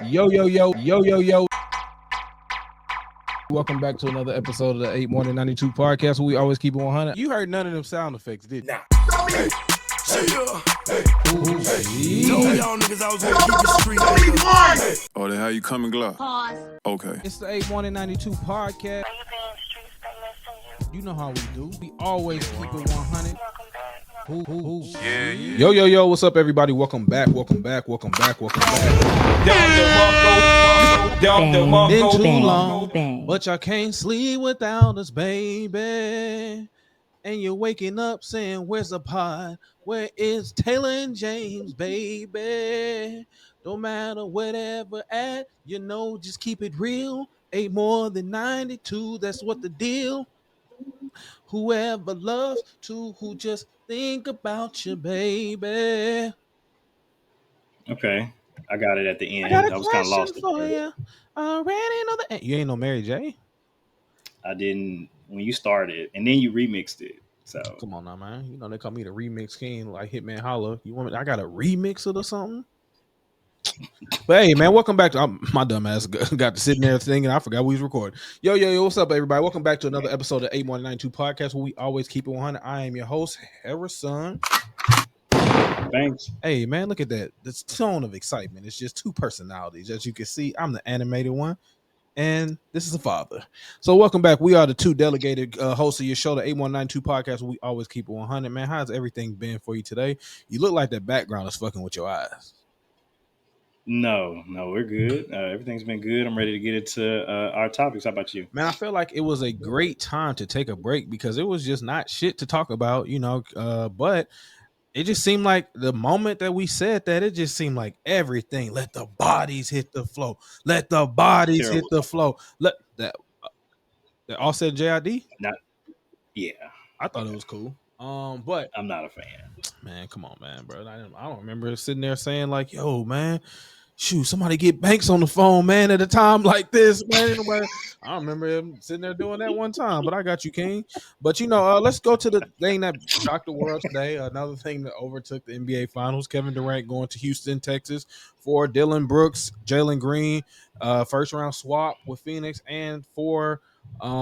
Yo, yo, yo, yo, yo, yo. Welcome back to another episode of the 8 Morning 92 podcast where we always keep it 100. You heard none of them sound effects, did you? Nah. Hey, y'all niggas I was gonna keep it street. Oh, then how you coming, Glock? Pause. Okay. It's the 8 Morning 92 podcast. You know how we do. We always keep it 100. Yeah. Yo, what's up, everybody? Welcome back. Been too long, but y'all can't sleep without us, baby. And you're waking up saying, where's the pod? Where is Taylor and James, baby? Don't matter whatever at, just keep it real. 8 more than 92, that's what the deal. Whoever loves to, who just think about you, baby. Okay, I got it at the end. I got a I was kind of question lost. for you. I already know that. You ain't no Mary J. I didn't when you started, and then you remixed it. So Come on now, man. You know they call me the remix king, like Hitman Holla. You want me? I got a remix it or something. But hey, man, welcome back to my dumb ass got to sitting there thinking I forgot we was recording. Yo, what's up, everybody? Welcome back to another episode of 8192 podcast where we always keep it 100. I am your host, Harrison. thanks. Hey, man, look at that. This tone of excitement. It's just two personalities. As you can see, I'm the animated one, and this is the father. So welcome back. We are the two delegated hosts of your show, the 8192 podcast where we always keep it 100. Man, how's everything been for you today? You look like that background is fucking with your eyes. No, we're good. Everything's been good. I'm ready to get into our topics. How about you? Man, I feel like it was a great time to take a break because it was just not shit to talk about, but it just seemed like the moment that we said that, it just seemed like everything. Let the bodies hit the flow. Let the bodies hit the flow. Let that all said JID? Not, yeah. I thought it was cool. But I'm not a fan. man, come on, man, bro. I don't remember sitting there saying like, "Yo, man, shoot, somebody get Banks on the phone, man, at a time like this, man." I don't remember him sitting there doing that one time, but I got you, King. But let's go to the thing that shocked the world today. Another thing that overtook the NBA Finals: Kevin Durant going to Houston, Texas, for Dylan Brooks, Jalen Green, first round swap with Phoenix, and for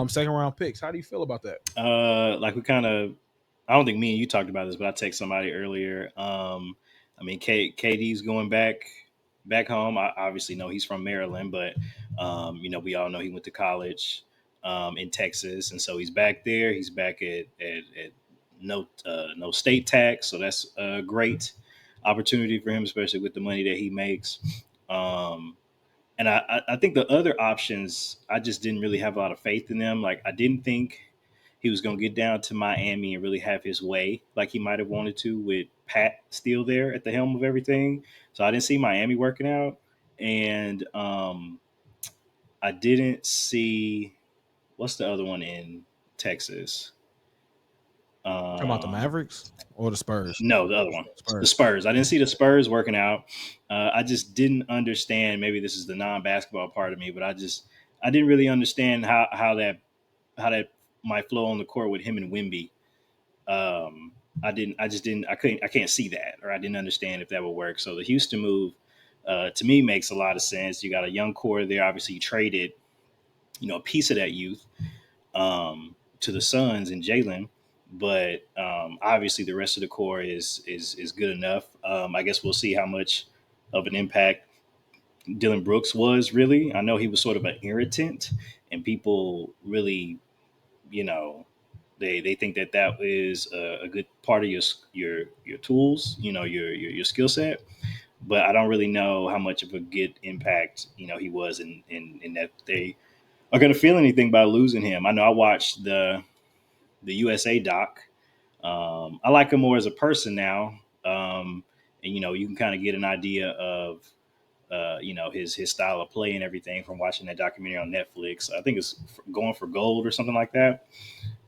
second round picks. How do you feel about that? Like we kind of, I don't think me and you talked about this, but I texted somebody earlier. I mean, KD's going back home. I obviously know he's from Maryland, but we all know he went to college in Texas, and so he's back there. He's back at no state tax, so that's a great opportunity for him, especially with the money that he makes. And I think the other options, I just didn't really have a lot of faith in them. Like I didn't think he was going to get down to Miami and really have his way like he might have wanted to with Pat still there at the helm of everything. So I didn't see Miami working out. And I didn't see, what's the other one in Texas? Talking about the Mavericks or the Spurs? No, the other one. The Spurs. I didn't see the Spurs working out. I just didn't understand. Maybe this is the non-basketball part of me, but I didn't really understand how that might flow on the court with him and Wemby. I can't see that, or I didn't understand if that would work. So the Houston move, to me, makes a lot of sense. You got a young core there. Obviously, you traded, a piece of that youth to the Suns and Jalen, but obviously the rest of the core is good enough. I guess we'll see how much of an impact Dylan Brooks was. Really, I know he was sort of an irritant, and people really, they think that is a good part of your tools, your skill set. But I don't really know how much of a good impact he was in that they are going to feel anything by losing him. I know I watched the USA doc. I like him more as a person now, and you can kind of get an idea of his style of play and everything from watching that documentary on Netflix. I think it's Going for Gold or something like that.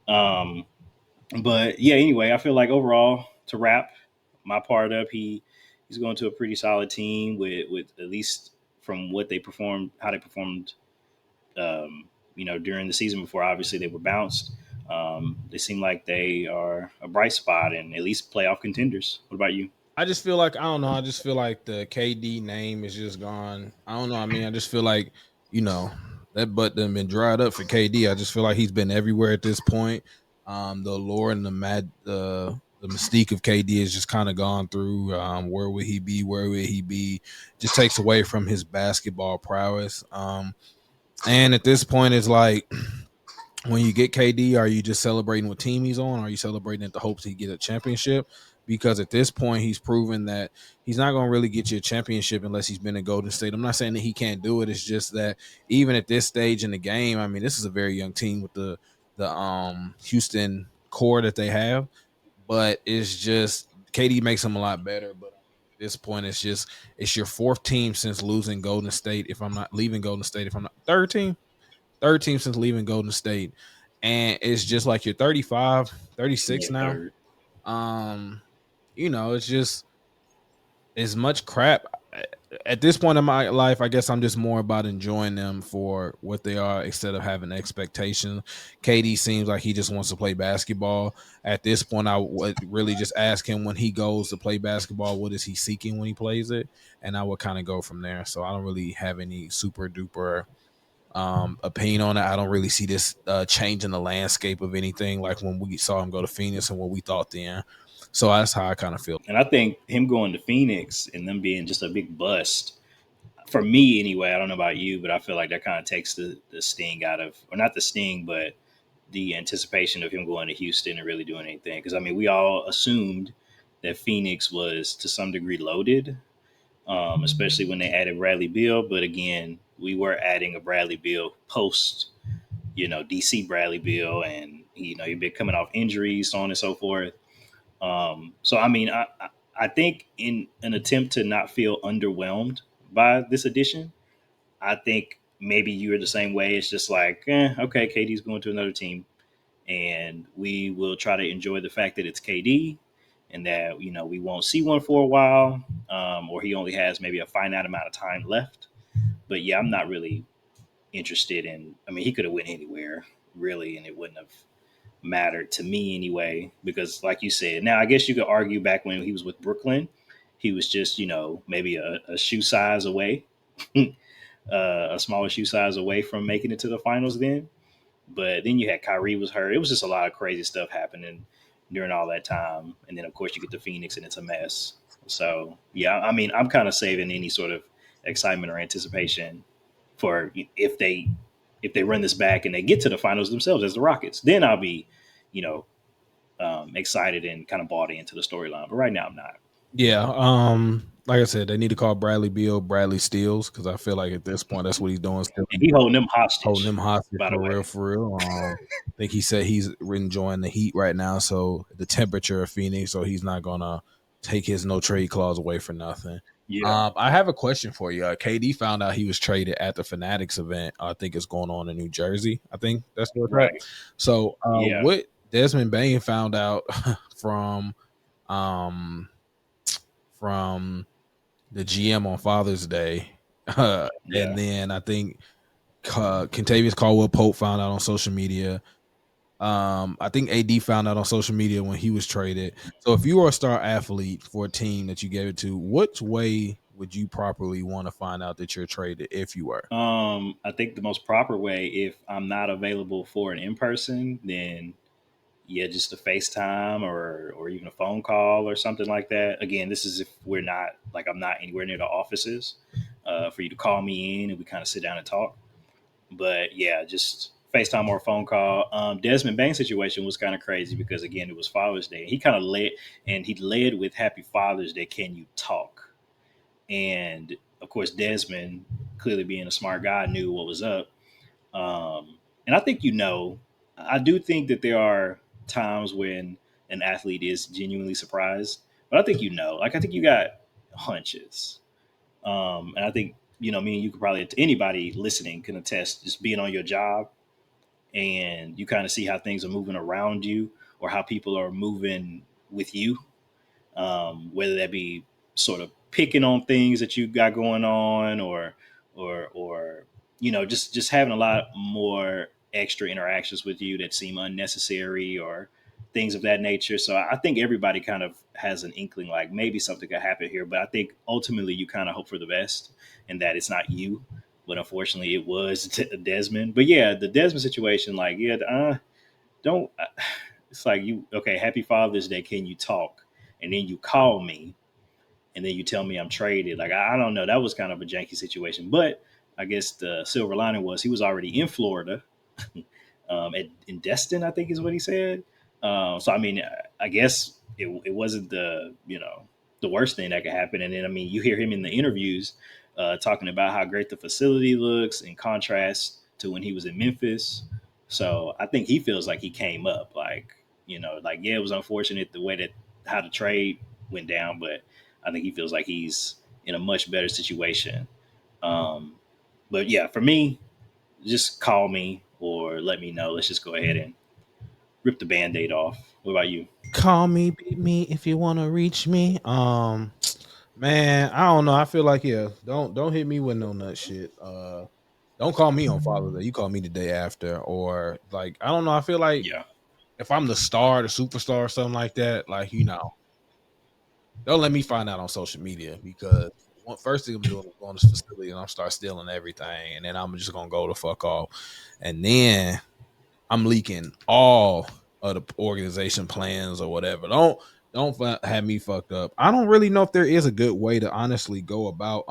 But yeah, anyway, I feel like overall, to wrap my part up, he's going to a pretty solid team with at least from what they performed, how they performed, during the season before. Obviously, they were bounced. They seem like they are a bright spot and at least playoff contenders. What about you? I just feel like I don't know. I just feel like the KD name is just gone. I don't know. I mean, I just feel like you know that butt done been dried up for KD. I just feel like he's been everywhere at this point. The allure and the mystique of KD has just kind of gone through. Where would he be? Where would he be? Just takes away from his basketball prowess. And at this point, it's like when you get KD, are you just celebrating what team he's on? Or are you celebrating at the hopes he get a championship? Because at this point, he's proven that he's not going to really get you a championship unless he's been in Golden State. I'm not saying that he can't do it. It's just that even at this stage in the game, I mean, this is a very young team with the Houston core that they have, but it's just KD makes them a lot better. But at this point, it's your fourth team since losing Golden State. If I'm not leaving Golden State, if I'm not third team since leaving Golden State. And it's just like you're 35, 36 Yeah, now. third. Um, it's just as much crap. At this point in my life, I guess I'm just more about enjoying them for what they are instead of having expectations. KD seems like he just wants to play basketball. At this point, I would really just ask him when he goes to play basketball, what is he seeking when he plays it? And I would kind of go from there. So I don't really have any super duper opinion on it. I don't really see this changing the landscape of anything like when we saw him go to Phoenix and what we thought then. So that's how I kind of feel. And I think him going to Phoenix and them being just a big bust for me anyway. I don't know about you, but I feel like that kind of takes the sting out of, or not the sting, but the anticipation of him going to Houston and really doing anything. Because I mean, we all assumed that Phoenix was to some degree loaded, especially when they added Bradley Beal. But again, we were adding a Bradley Beal post, DC Bradley Beal, and he'd been coming off injuries, so on and so forth. So I mean, I think in an attempt to not feel underwhelmed by this addition, I think maybe you're the same way. It's just like, okay, KD's going to another team, and we will try to enjoy the fact that it's KD, and that we won't see one for a while, or he only has maybe a finite amount of time left. But yeah, I'm not really interested in. I mean, he could have went anywhere really, and it wouldn't have mattered to me anyway. Because, like you said, now I guess you could argue back when he was with Brooklyn, he was just maybe a shoe size away, a smaller shoe size away from making it to the finals. But then you had Kyrie was hurt. It was just a lot of crazy stuff happening during all that time. And then of course you get to Phoenix and it's a mess. So yeah, I mean, I'm kind of saving any sort of excitement or anticipation for if they run this back and they get to the finals themselves as the Rockets. Then I'll be, you know, excited and kind of bought into the storyline. But right now I'm not. Yeah. Like I said, they need to call Bradley Beal Bradley Steals because I feel like at this point that's what he's doing. Still And he holding them holding him hostage, hostage by the for way. real, for real. I think he said he's enjoying the heat right now, so the temperature of Phoenix, so he's not gonna take his no trade clause away for nothing. Yeah. I have a question for you. KD found out he was traded at the Fanatics event. I think it's going on in New Jersey. I think that's where it's at. Right. So, Yeah. what Desmond Bain found out from um from the GM on Father's Day, and Yeah. then I think Kentavious Caldwell Pope found out on social media. I think AD found out on social media when he was traded. So if you were a star athlete for a team that you gave it to, which way would you properly want to find out that you're traded if you were? I think the most proper way, if I'm not available for an in person, then yeah, just a FaceTime or even a phone call or something like that. Again, this is if we're not like I'm not anywhere near the offices, for you to call me in and we kind of sit down and talk. But yeah, just FaceTime or phone call. Desmond Bain situation was kind of crazy because again, it was Father's Day. He kind of led, and he led with Happy Father's Day. Can you talk? And of course, Desmond, clearly being a smart guy, knew what was up. And I think I do think that there are times when an athlete is genuinely surprised, but I think like I think you got hunches. And I think me and you could probably, anybody listening can attest, just being on your job and you kind of see how things are moving around you or how people are moving with you, whether that be sort of picking on things that you got going on, or just having a lot more extra interactions with you that seem unnecessary or things of that nature. So I think everybody kind of has an inkling like maybe something could happen here. But I think ultimately you kind of hope for the best and that it's not you. But unfortunately, it was Desmond. But yeah, the Desmond situation, like, yeah, don't. It's like you, okay, Happy Father's Day. Can you talk? And then you call me and then you tell me I'm traded. Like I don't know. That was kind of a janky situation. But I guess the silver lining was he was already in Florida, in Destin, I think is what he said. So I mean, I guess it wasn't the worst thing that could happen. And then I mean, you hear him in the interviews talking about how great the facility looks in contrast to when he was in Memphis. So I think he feels like he came up. Like like yeah, it was unfortunate the way that how the trade went down, but I think he feels like he's in a much better situation. Um, but yeah, for me, just call me or let me know. Let's just go ahead and rip the band-aid off. What about you? Call me, beat me if you want to reach me. Man, I don't know. I feel like don't hit me with no nut shit. Don't call me on Father's Day. You call me the day after, or like I don't know. I feel like Yeah. if I'm the star, the superstar, or something like that, like don't let me find out on social media because first thing I'm doing is going to this facility and I'm start stealing everything, and then I'm just gonna go the fuck off, and then I'm leaking all of the organization plans or whatever. Don't have me fucked up. I don't really know if there is a good way to honestly go about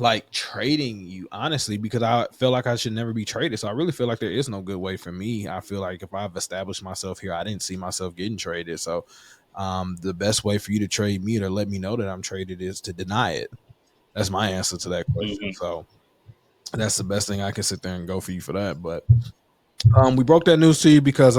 like trading you honestly because I feel like I should never be traded. So I really feel like there is no good way for me. I feel like if I've established myself here, I didn't see myself getting traded. So the best way for you to trade me or let me know that I'm traded is to deny it. That's my answer to that question. Hmm. So that's the best thing I can sit there and go for you for that. But we broke that news to you because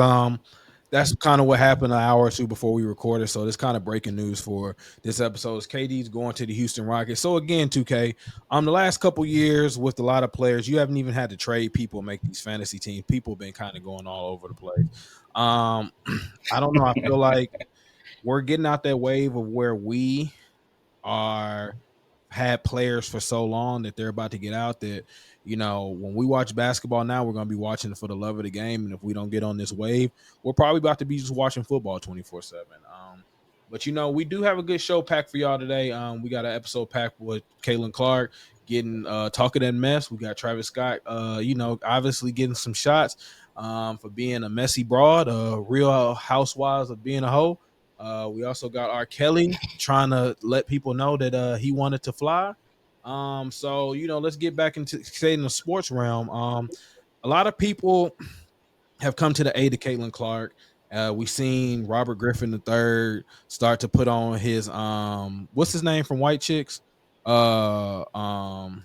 that's kind of what happened an hour or two before we recorded. So this kind of breaking news for this episode is KD's going to the Houston Rockets. So again, 2K, the last couple years with a lot of players, you haven't even had to trade people make these fantasy teams. People have been kind of going all over the place. I don't know. I feel like we're getting out that wave of where we are had players for so long that they're about to get out that when we watch basketball now we're going to be watching it for the love of the game, and if we don't get on this wave we're probably about to be just watching football 24/7. But we do have a good show packed for y'all today. We got an episode packed with Caitlin Clark getting talking that mess. We got Travis Scott obviously getting some shots for being a messy broad, real housewives of being a hoe. We also got R. Kelly trying to let people know that he wanted to fly. So let's get back into say in the sports realm. A lot of people have come to the aid of Caitlin Clark. We've seen Robert Griffin III start to put on his what's his name from White Chicks? Uh um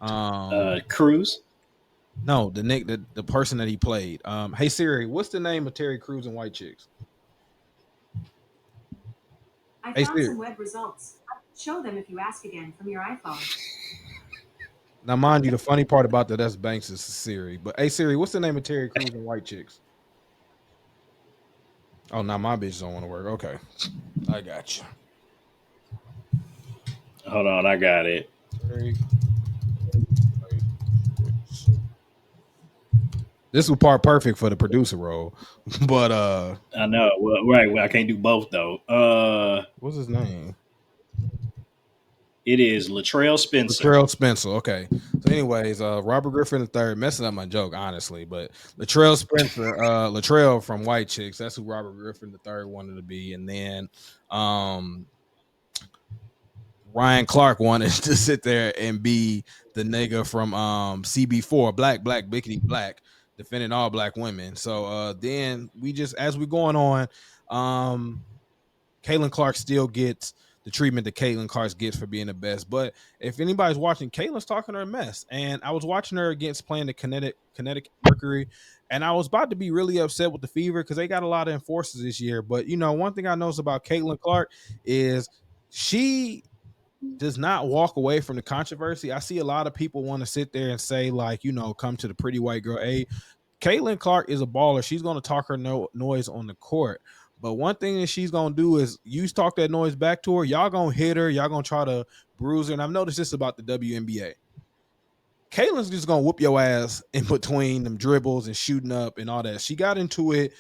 um Cruz. no, the person that he played. Hey Siri, what's the name of Terry Crews in White Chicks? I Hey found Siri. some web results. Show them if you ask again from your iPhone. Now, mind you, the funny part about that's Banks is Siri. But hey, Siri, what's the name of Terry Crews and White Chicks? Oh, now my bitch don't want to work. Okay, I got you. Hold on, I got it. Terry White Chicks. This was part perfect for the producer role, but I know. Well, right. Well, I can't do both though. what's his name? It is Latrell Spencer. Latrell Spencer. Okay. So, anyways, Robert Griffin III messing up my joke, honestly, but Latrell Spencer, Latrell from White Chicks. That's who Robert Griffin III wanted to be, and then Ryan Clark wanted to sit there and be the nigga from CB4, black, bickety black, defending all black women. So then we just as we're going on, Caitlin Clark still gets the treatment that Caitlin Clark gets for being the best. But if anybody's watching, Caitlin's talking her mess. And I was watching her against playing the Kinetic Mercury, and I was about to be really upset with the Fever because they got a lot of enforcers this year. But one thing I noticed about Caitlin Clark is she does not walk away from the controversy. I see a lot of people want to sit there and say, like, come to the pretty white girl. Hey, Caitlin Clark is a baller. She's going to talk her noise on the court. But one thing that she's going to do is you talk that noise back to her. Y'all going to hit her. Y'all going to try to bruise her. And I've noticed this about the WNBA. Caitlin's just gonna whoop your ass in between them dribbles and shooting up and all that. She got into it.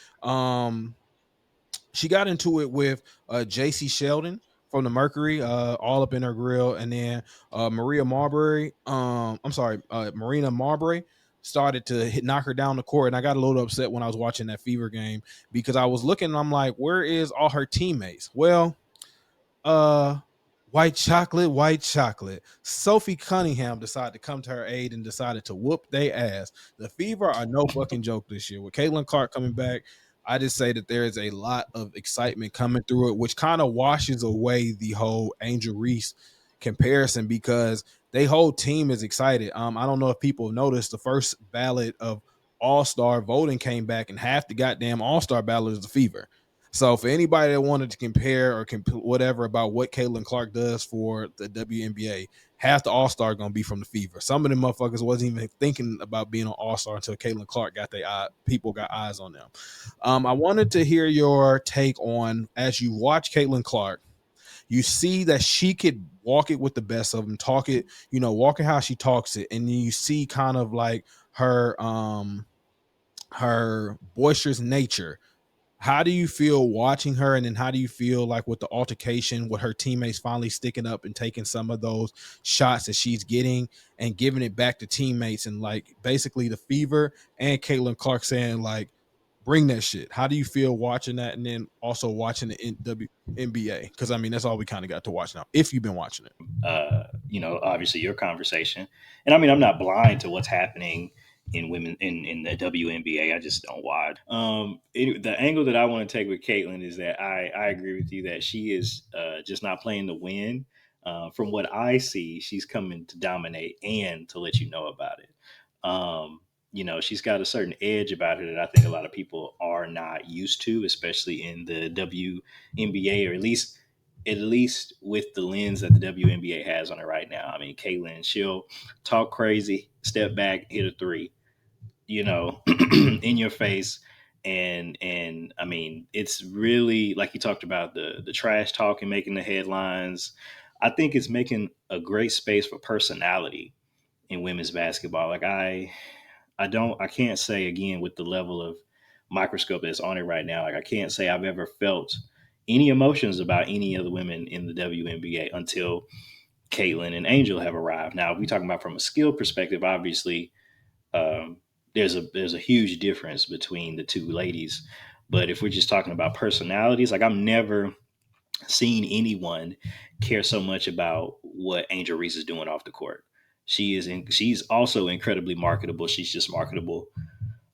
She got into it with JC Sheldon from the Mercury, all up in her grill, and then Marina Marbury started to knock her down the court, and I got a little upset when I was watching that Fever game because I was looking, and I'm like, where is all her teammates? Well, uh white chocolate. Sophie Cunningham decided to come to her aid and decided to whoop they ass. The Fever are no fucking joke this year. With Caitlin Clark coming back, I just say that there is a lot of excitement coming through it, which kind of washes away the whole Angel Reese comparison because they whole team is excited. I don't know if people have noticed the first ballot of all-star voting came back and half the goddamn all-star ballot is the Fever. So for anybody that wanted to compare or whatever about what Caitlin Clark does for the WNBA, half the All-Star going to be from the Fever. Some of them motherfuckers wasn't even thinking about being an All-Star until Caitlin Clark got people got eyes on them. I wanted to hear your take on, as you watch Caitlin Clark, you see that she could walk it with the best of them, talk it, walk it how she talks it, and you see kind of like her boisterous nature. How do you feel watching her? And then how do you feel like with the altercation, with her teammates finally sticking up and taking some of those shots that she's getting and giving it back to teammates, and like basically the Fever and Caitlin Clark saying like, bring that shit. How do you feel watching that? And then also watching the WNBA? Because I mean, that's all we kind of got to watch now, if you've been watching it. Obviously your conversation. And I mean, I'm not blind to what's happening in women in the WNBA. I just don't watch. The angle that I want to take with Caitlin is that I agree with you that she is just not playing to win. From what I see, she's coming to dominate and to let you know about it. She's got a certain edge about her that I think a lot of people are not used to, especially in the WNBA, or at least with the lens that the WNBA has on it right now. I mean, Caitlin, she'll talk crazy, step back, hit a three, in your face. And I mean, it's really like you talked about the trash talk and making the headlines. I think it's making a great space for personality in women's basketball. Like I can't say again with the level of microscope that's on it right now. Like I can't say I've ever felt any emotions about any of the women in the WNBA until Caitlin and Angel have arrived. Now, if we're talking about from a skill perspective, obviously, there's a huge difference between the two ladies. But if we're just talking about personalities, like I've never seen anyone care so much about what Angel Reese is doing off the court. She's also incredibly marketable. She's just marketable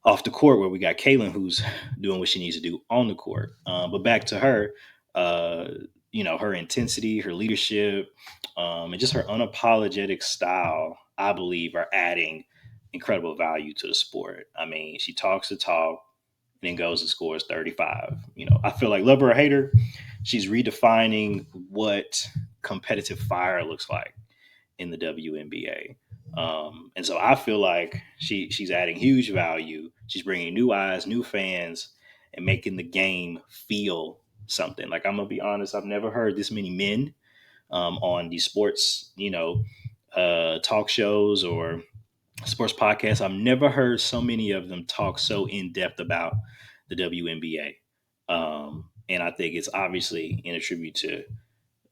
off the court, where we got Caitlin who's doing what she needs to do on the court. But back to her, her intensity, her leadership, and just her unapologetic style, I believe, are adding incredible value to the sport. I mean, she talks the talk and then goes and scores 35. I feel like, love her or hate her, she's redefining what competitive fire looks like in the WNBA. And so I feel like she's adding huge value. She's bringing new eyes, new fans, and making the game feel something. Like, I'm going to be honest, I've never heard this many men on these sports, talk shows or sports podcasts. I've never heard so many of them talk so in depth about the WNBA. And I think it's obviously in a tribute to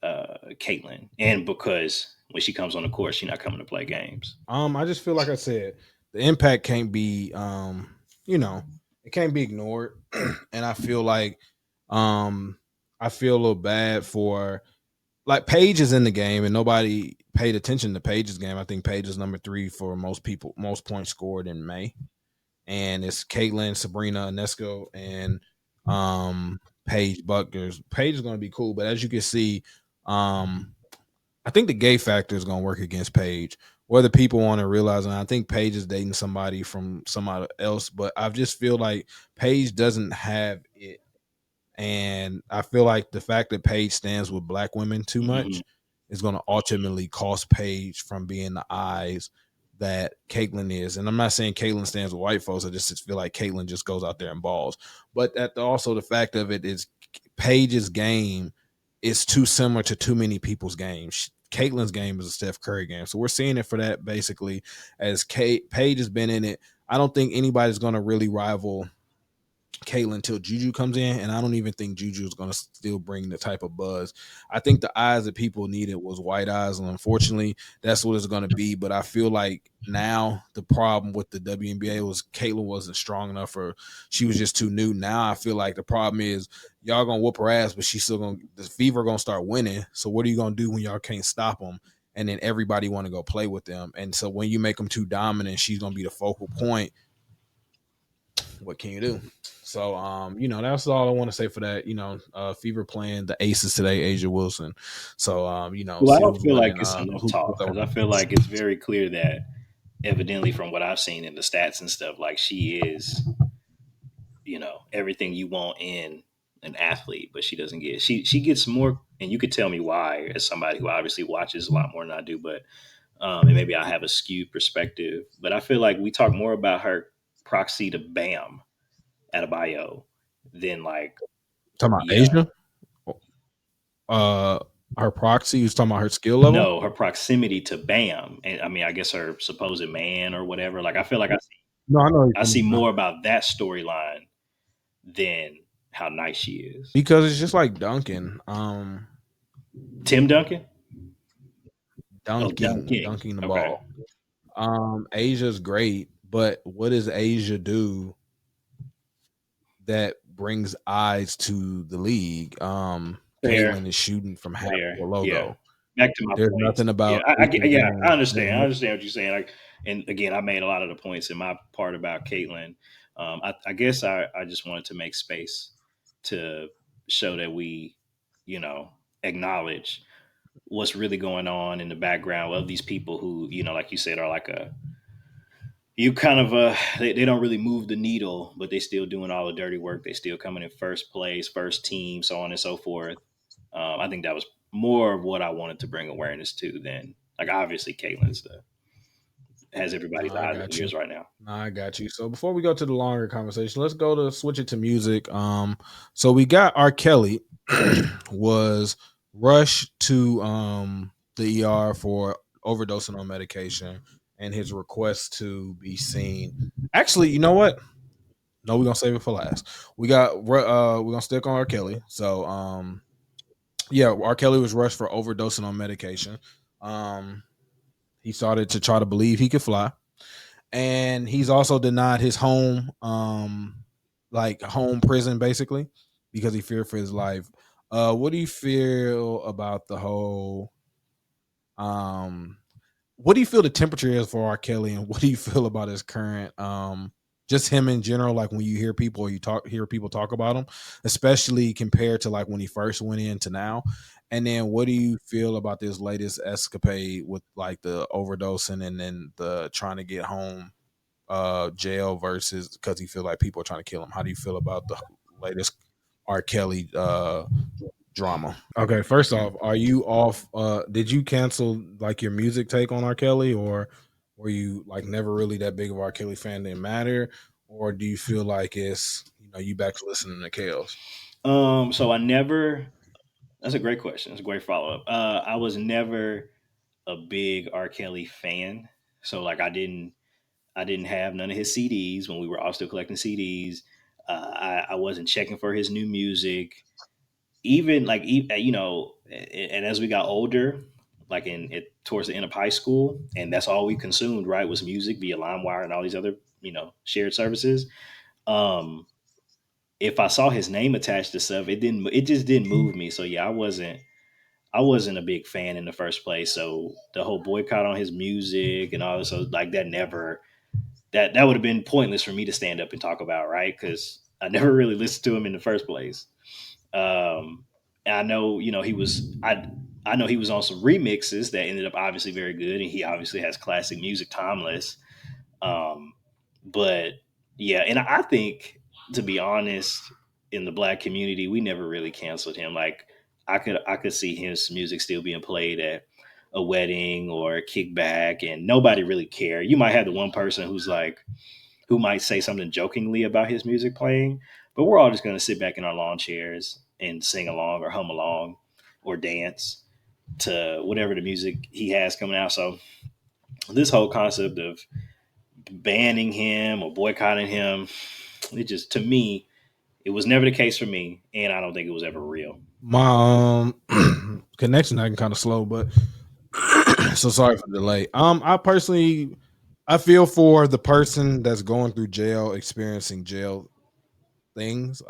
Caitlin, and because when she comes on the court, she's not coming to play games. I just feel like I said, the impact can't be, it can't be ignored. And I feel like, I feel a little bad for, like, Paige is in the game and nobody paid attention to Paige's game. I think Paige is number 3 for most points scored in May. And it's Caitlin, Sabrina Ionescu, and Paige Buckers. Paige is going to be cool, but as you can see, I think the gay factor is going to work against Paige, whether people want to realize it. I think Paige is dating somebody from somebody else, but I just feel like Paige doesn't have it. And I feel like the fact that Paige stands with black women too much is going to ultimately cost Paige from being the eyes that Caitlin is. And I'm not saying Caitlin stands with white folks. I just feel like Caitlin just goes out there and balls. But that also the fact of it is Paige's game is too similar to too many people's games. Caitlyn's game is a Steph Curry game. So we're seeing it for that basically. As Paige has been in it, I don't think anybody's going to really rival Caitlyn until Juju comes in, and I don't even think Juju is going to still bring the type of buzz. I think the eyes that people needed was white eyes, and unfortunately, that's what it's going to be. But I feel like now the problem with the WNBA was Caitlyn wasn't strong enough, or she was just too new. Now I feel like the problem is y'all gonna whoop her ass, but she's still gonna the Fever gonna start winning. So what are you gonna do when y'all can't stop them? And then everybody want to go play with them, and so when you make them too dominant, she's gonna be the focal point. What can you do? So, that's all I want to say for that. Fever playing the Aces today, Asia Wilson. So, Well, I see don't who's feel like winning. it's enough Who's talk over. because I feel like it's very clear that evidently from what I've seen in the stats and stuff, like she is, everything you want in an athlete, but she doesn't get she gets more, and you could tell me why as somebody who obviously watches a lot more than I do, but and maybe I have a skewed perspective, but I feel like we talk more about her proxy to Bam at a bio than like, Talking about yeah, Asia. Uh, her proxy. Who's talking about her skill level? no, her proximity to Bam, and I mean, I guess her supposed man or whatever. Like, I feel like No, I know what I you're see talking about. more about that storyline than how nice she is. Because it's just like Duncan. Tim Duncan? Oh, dunking. Dunking the Okay. ball. Asia's great, but what does Asia do that brings eyes to the league? Fair. Caitlyn is shooting from half Fair. the Yeah. logo. Back to my There's points. nothing Yeah, about Asia's yeah, I game. understand. I understand what you're saying. Like, and again, I made a lot of the points in my part about Caitlyn. I guess I just wanted to make space to show that we, you know, acknowledge what's really going on in the background of these people who, like you said, are like you kind of they don't really move the needle, but they still doing all the dirty work. They still coming in first place, first team, so on and so forth. I think that was more of what I wanted to bring awareness to than, like, obviously Caitlin's has No, everybody's I eyes and got you. ears right now. No, I got you. So before we go to the longer conversation, let's go to switch it to music. So we got R. Kelly was rushed to the ER for overdosing on medication and his request to be seen. Actually, you know what? No, we're gonna save it for last. We're gonna stick on R. Kelly. So yeah, R. Kelly was rushed for overdosing on medication. Um he started to try to believe he could fly, and he's also denied his home like home prison basically because he feared for his life. What do you feel about the whole um what do you feel the temperature is for R. Kelly, and what do you feel about his current just him in general, like when you hear people or hear people talk about him, especially compared to like when he first went in to now? And then what do you feel about this latest escapade with like the overdosing and then the trying to get home jail versus because he feel like people are trying to kill him? How do you feel about the latest R. Kelly drama? Okay, first off, are you off? Did you cancel like your music take on R. Kelly, or were you like never really that big of R. Kelly fan? Didn't matter, or do you feel like it's you back to listening to Kales? So I never. That's a great question. It's a great follow up. I was never a big R. Kelly fan, so like I didn't have none of his CDs when we were all still collecting CDs. I wasn't checking for his new music. Even like and as we got older, like in it towards the end of high school, and that's all we consumed, right, was music via LimeWire and all these other shared services. Um, if I saw his name attached to stuff, it just didn't move me. So yeah, I wasn't a big fan in the first place. So the whole boycott on his music and all this, so like that never that would have been pointless for me to stand up and talk about, right? Because I never really listened to him in the first place. Um, and I know, I know he was on some remixes that ended up obviously very good, and he obviously has classic music, timeless. Um, but yeah, and I think, to be honest, in the black community, we never really canceled him. Like, I could see his music still being played at a wedding or a kickback, and nobody really cared. You might have the one person who might say something jokingly about his music playing, but we're all just going to sit back in our lawn chairs and sing along or hum along or dance. to whatever the music he has coming out. So this whole concept of banning him or boycotting him, it just, to me, it was never the case for me, and I don't think it was ever real. My connection acting kind of slow, but so sorry for the delay. I personally, I feel for the person that's going through jail, experiencing jail things.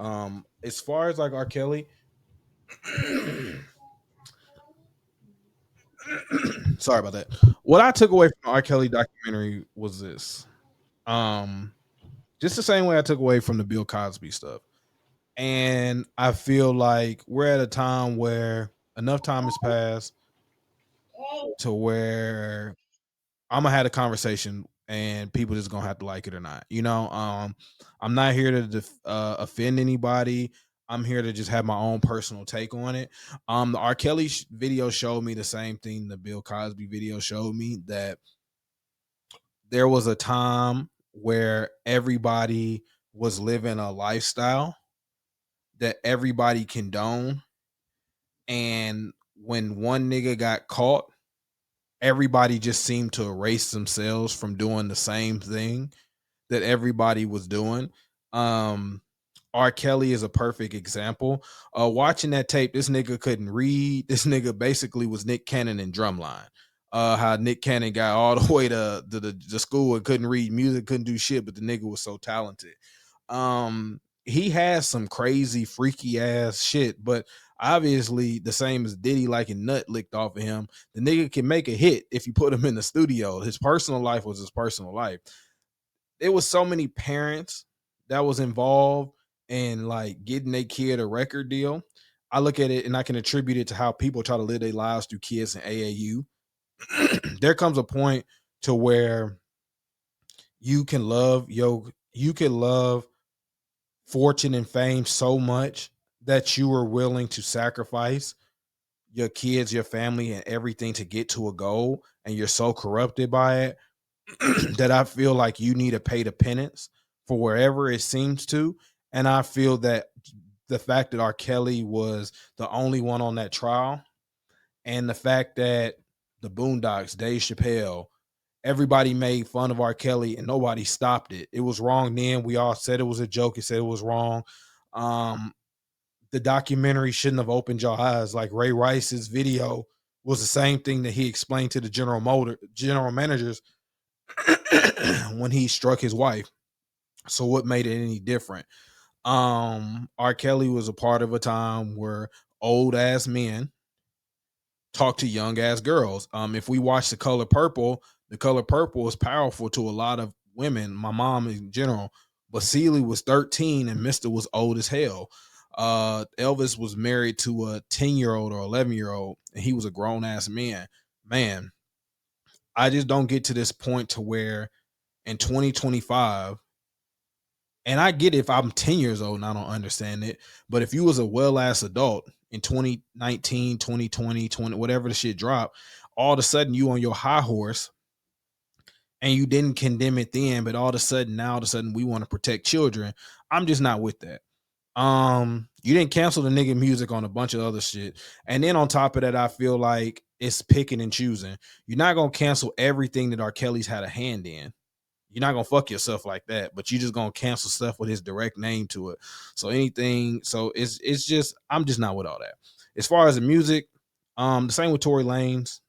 As far as like R. Kelly, sorry about that. What I took away from the R. Kelly documentary was this. Um, just the same way I took away from the Bill Cosby stuff. And I feel like we're at a time where enough time has passed to where I'm gonna have a conversation and people just gonna have to like it or not. I'm not here to offend anybody. I'm here to just have my own personal take on it. The R. Kelly video showed me the same thing the Bill Cosby video showed me, that there was a time where everybody was living a lifestyle that everybody condoned, and when one nigga got caught, everybody just seemed to erase themselves from doing the same thing that everybody was doing. Um, R. Kelly is a perfect example. Watching that tape, this nigga couldn't read. This nigga basically was Nick Cannon in Drumline. How Nick Cannon got all the way to the school and couldn't read music, couldn't do shit, but the nigga was so talented. He has some crazy, freaky ass shit, but obviously the same as Diddy liking nut licked off of him. The nigga can make a hit if you put him in the studio. His personal life was his personal life. There was so many parents that was involved in like getting their kid a record deal. I look at it and I can attribute it to how people try to live their lives through kids in AAU. There comes a point to where you can love fortune and fame so much that you are willing to sacrifice your kids, your family, and everything to get to a goal, and you're so corrupted by it that I feel like you need to pay the penance for wherever it seems to. And I feel that the fact that R. Kelly was the only one on that trial, and the fact that the Boondocks, Dave Chappelle, everybody made fun of R. Kelly and nobody stopped it. It was wrong then. We all said it was a joke. It said it was wrong. Um, the documentary shouldn't have opened your eyes. Like Ray Rice's video was the same thing that he explained to the general managers when he struck his wife. So what made it any different? R. Kelly was a part of a time where old ass men talk to young ass girls. If we watch The Color Purple is powerful to a lot of women, my mom in general. But Celie was 13 and Mister was old as hell. Elvis was married to a 10-year-old or 11-year-old, and he was a grown ass man. Man, I just don't get to this point to where in 2025, and I get it if I'm 10 years old and I don't understand it, but if you was a well ass adult in 2019, 2020, 20, whatever the shit dropped, all of a sudden you on your high horse and you didn't condemn it then, but all of a sudden we want to protect children. I'm just not with that. You didn't cancel the nigga music on a bunch of other shit. And then on top of that, I feel like it's picking and choosing. You're not gonna cancel everything that R. Kelly's had a hand in. You're not gonna fuck yourself like that, but you just gonna cancel stuff with his direct name to it. So it's just, I'm just not with all that. As far as the music, the same with Tory Lanez.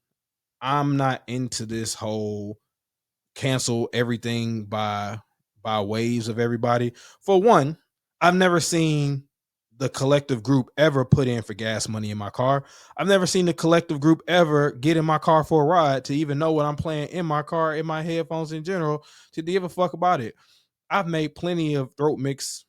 I'm not into this whole cancel everything by waves of everybody. For one, I've never seen the collective group ever put in for gas money in my car. I've never seen the collective group ever get in my car for a ride to even know what I'm playing in my car, in my headphones in general, to give a fuck about it. I've made plenty of throat mix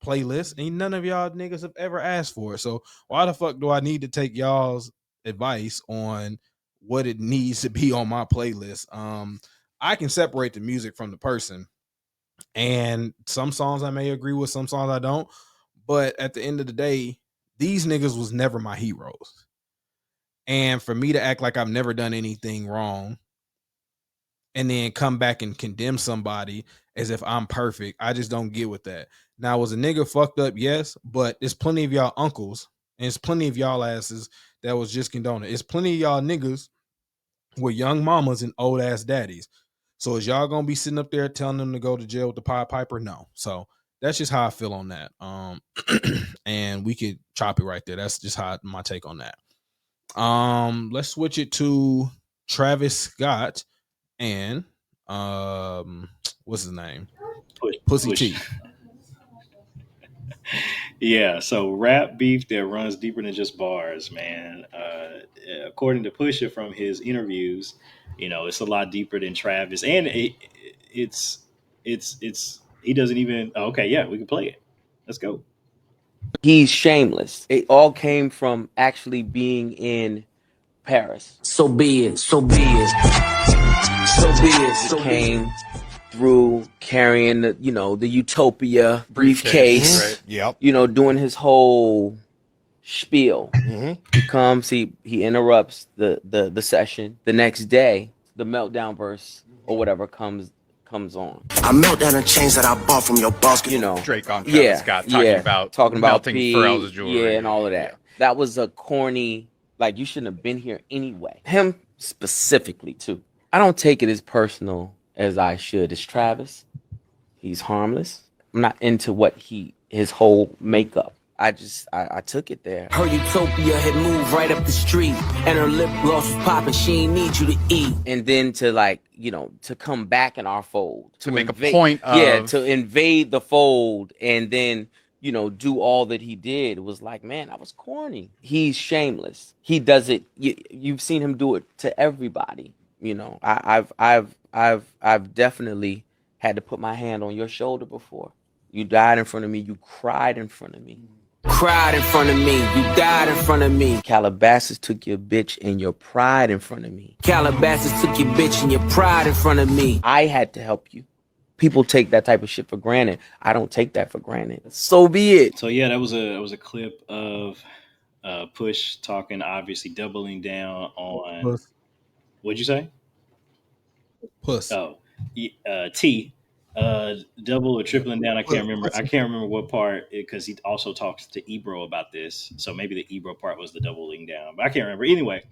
playlists, and none of y'all niggas have ever asked for it. So why the fuck do I need to take y'all's advice on what it needs to be on my playlist? I can separate the music from the person, and some songs I may agree with, some songs I don't. But at the end of the day, these niggas was never my heroes. And for me to act like I've never done anything wrong and then come back and condemn somebody as if I'm perfect, I just don't get with that. Now, was a nigga fucked up? Yes, but there's plenty of y'all uncles And it's plenty of y'all asses that was just condoning. It's plenty of y'all niggas with young mamas and old ass daddies. So is y'all gonna be sitting up there telling them to go to jail with the Pied Piper? No. So that's just how I feel on that. And we could chop it right there. That's just how my take on that. Let's switch it to Travis Scott and what's his name? Pussy Push. T. Yeah, so rap beef that runs deeper than just bars, man. According to Pusha from his interviews, it's a lot deeper than Travis, and it's it's he doesn't even. Oh, okay, yeah, we can play it. Let's go. He's shameless. It all came from actually being in Paris. So be it, so be it, so be it, He so be it. came through carrying the Utopia briefcase, Right. Yep. doing his whole spiel. He comes, he interrupts the session. The next day, the meltdown verse or whatever comes on. I melt down the chains that I bought from your boss. Drake on Travis Scott talking about melting P, Pharrell's jewelry. yeah, and all of that. That was a corny, like, you shouldn't have been here anyway. Him specifically too. I don't take it as personal as I should. It's Travis. He's harmless. I'm not into his whole makeup. I took it there. Her Utopia had moved right up the street, and her lip gloss was popping. She ain't need you to eat. And then to come back in our fold. To make a point of... Yeah, to invade the fold and then, do all that he did. It was like, man, that was corny. He's shameless. He does it. You've seen him do it to everybody. I've definitely had to put my hand on your shoulder before. You died in front of me. You cried in front of me. Cried in front of me, you died in front of me. Calabasas took your bitch and your pride in front of me. Calabasas took your bitch and your pride in front of me. I had to help you. People take that type of shit for granted. I don't take that for granted. So be it. So yeah, that was a clip of Push talking, obviously doubling down on. Puss. What'd you say? Puss. Oh, T. Double or tripling down. I can't remember what part, because he also talks to Ebro about this. So maybe the Ebro part was the doubling down, but I can't remember. Anyway,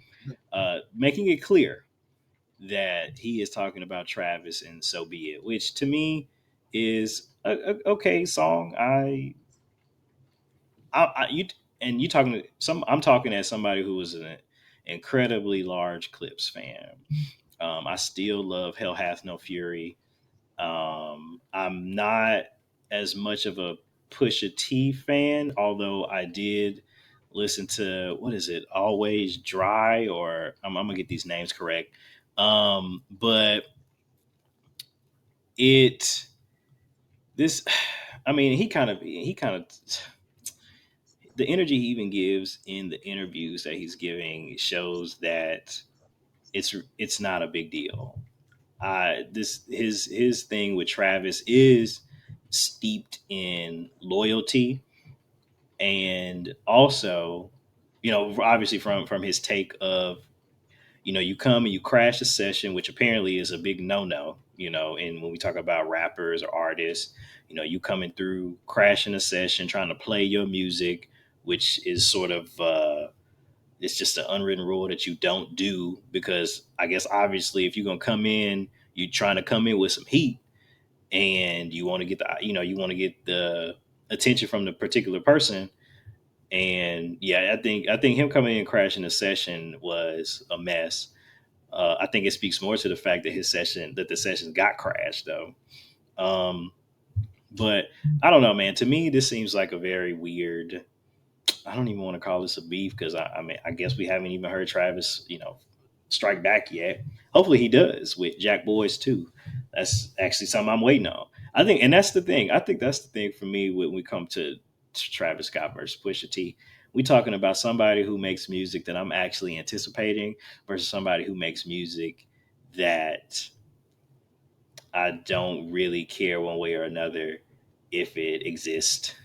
making it clear that he is talking about Travis and So Be It, which to me is a okay song. You talking to some? I'm talking as somebody who was an incredibly large Clips fan. I still love Hell Hath No Fury. I'm not as much of a Pusha T fan, although I did listen to, what is it, Always Dry, or I'm gonna get these names correct. But I mean, he kind of the energy he even gives in the interviews that he's giving shows that it's not a big deal. His thing with Travis is steeped in loyalty, and also, obviously from his take of, you come and you crash a session, which apparently is a big no. And when we talk about rappers or artists, you coming through, crashing a session, trying to play your music, which is sort of it's just an unwritten rule that you don't do, because I guess obviously if you're gonna come in, you're trying to come in with some heat, and you want to get the attention from the particular person. And yeah, I think him coming in and crashing the session was a mess. I think it speaks more to the fact that the session got crashed though. But I don't know, man. To me, this seems like a very weird. I don't even want to call this a beef, because I mean, I guess we haven't even heard Travis, strike back yet. Hopefully he does with Jack Boys too. That's actually something I'm waiting on. I think, and that's the thing. I think that's the thing for me when we come to Travis Scott versus Pusha T. We talking about somebody who makes music that I'm actually anticipating versus somebody who makes music that I don't really care one way or another if it exists.